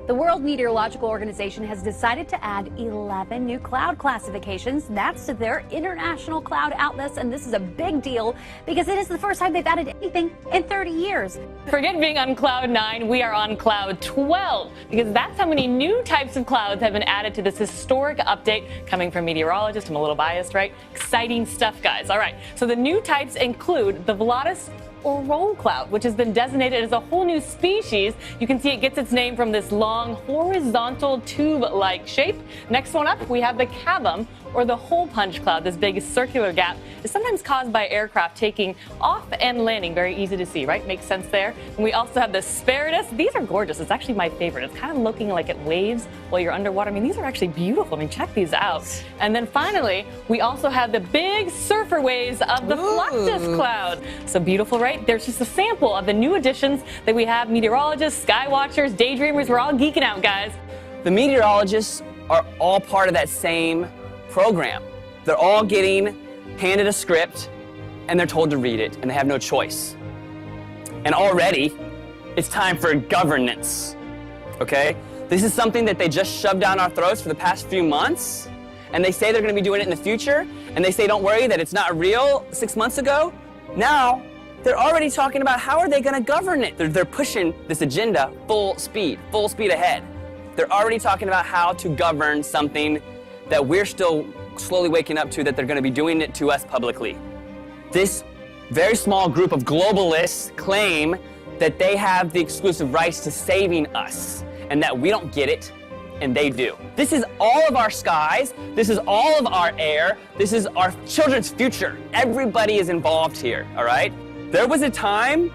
The World Meteorological Organization has decided to add 11 new cloud classifications. That's to their international cloud atlas, and this is a big deal because it is the first time they've added anything in 30 years. Forget being on cloud 9, we are on cloud 12 because that's how many new types of clouds have been added to this historic update coming from meteorologists. I'm a little biased, right? Exciting stuff, guys. All right, so the new types include the Volatus or roll cloud, which has been designated as a whole new species. You can see it gets its name from this long horizontal tube-like shape. Next one up, we have the cavum, or the hole punch cloud. This big circular gap is sometimes caused by aircraft taking off and landing. Very easy to see, right? Makes sense there. And we also have the spiritus. These are gorgeous. It's actually my favorite. It's kind of looking like it waves while you're underwater. I mean, these are actually beautiful. I mean, check these out. And then finally, we also have the big surfer waves of the fluctus cloud. So beautiful, right? There's just a sample of the new additions that we have. Meteorologists, sky watchers, daydreamers, we're all geeking out, guys. The meteorologists are all part of that same program. They're all getting handed a script and they're told to read it and they have no choice. And already it's time for governance, okay? This is something that they just shoved down our throats for the past few months, and they say they're gonna be doing it in the future, and they say don't worry that it's not real 6 months ago. Now they're already talking about how are they gonna govern it. They're pushing this agenda full speed ahead. They're already talking about how to govern something that we're still slowly waking up to, that they're going to be doing it to us publicly. This very small group of globalists claim that they have the exclusive rights to saving us and that we don't get it and they do. This is all of our skies, this is all of our air, this is our children's future. Everybody is involved here, all right? There was a time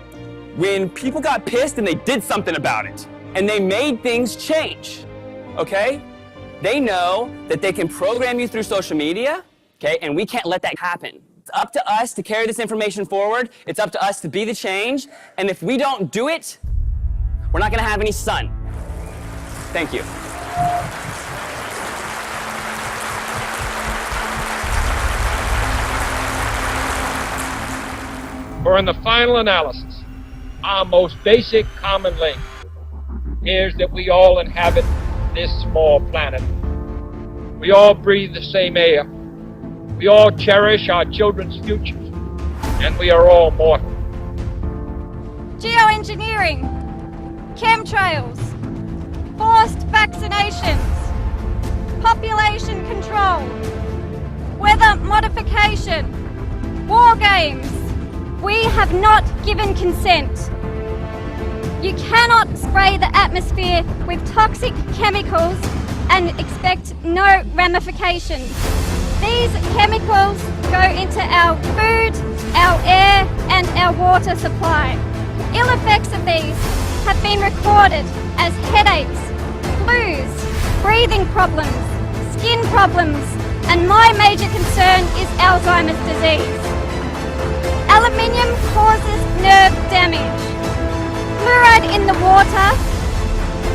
when people got pissed and they did something about it and they made things change, okay? They know that they can program you through social media, okay, and we can't let that happen. It's up to us to carry this information forward. It's up to us to be the change. And if we don't do it, we're not gonna have any sun. Thank you. For in the final analysis, our most basic common link is that we all inhabit this small planet. We all breathe the same air. We all cherish our children's futures, and we are all mortal. Geoengineering, chemtrails, forced vaccinations, population control, weather modification, war games. We have not given consent. You cannot spray the atmosphere with toxic chemicals and expect no ramifications. These chemicals go into our food, our air, and our water supply. Ill effects of these have been recorded as headaches, flus, breathing problems, skin problems, and my major concern is Alzheimer's disease. Aluminium causes nerve damage. Fluoride in the water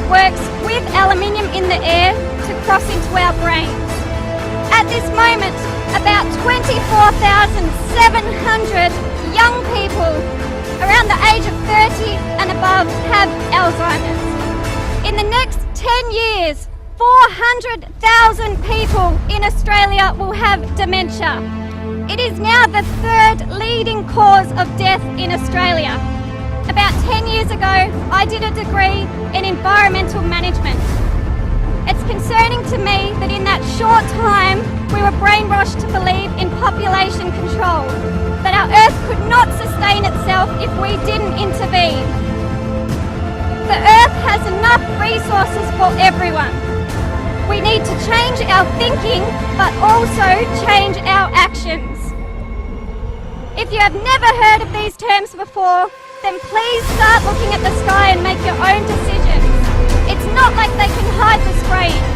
works with aluminium in the air to cross into our brains. At this moment, about 24,700 young people around the age of 30 and above have Alzheimer's. In the next 10 years, 400,000 people in Australia will have dementia. It is now the third leading cause of death in Australia. About 10 years ago, I did a degree in environmental management. It's concerning to me that in that short time, we were brainwashed to believe in population control, that our Earth could not sustain itself if we didn't intervene. The Earth has enough resources for everyone. We need to change our thinking, but also change our actions. If you have never heard of these terms before, then please start looking at the sky and make your own decisions. It's not like they can hide the spraying.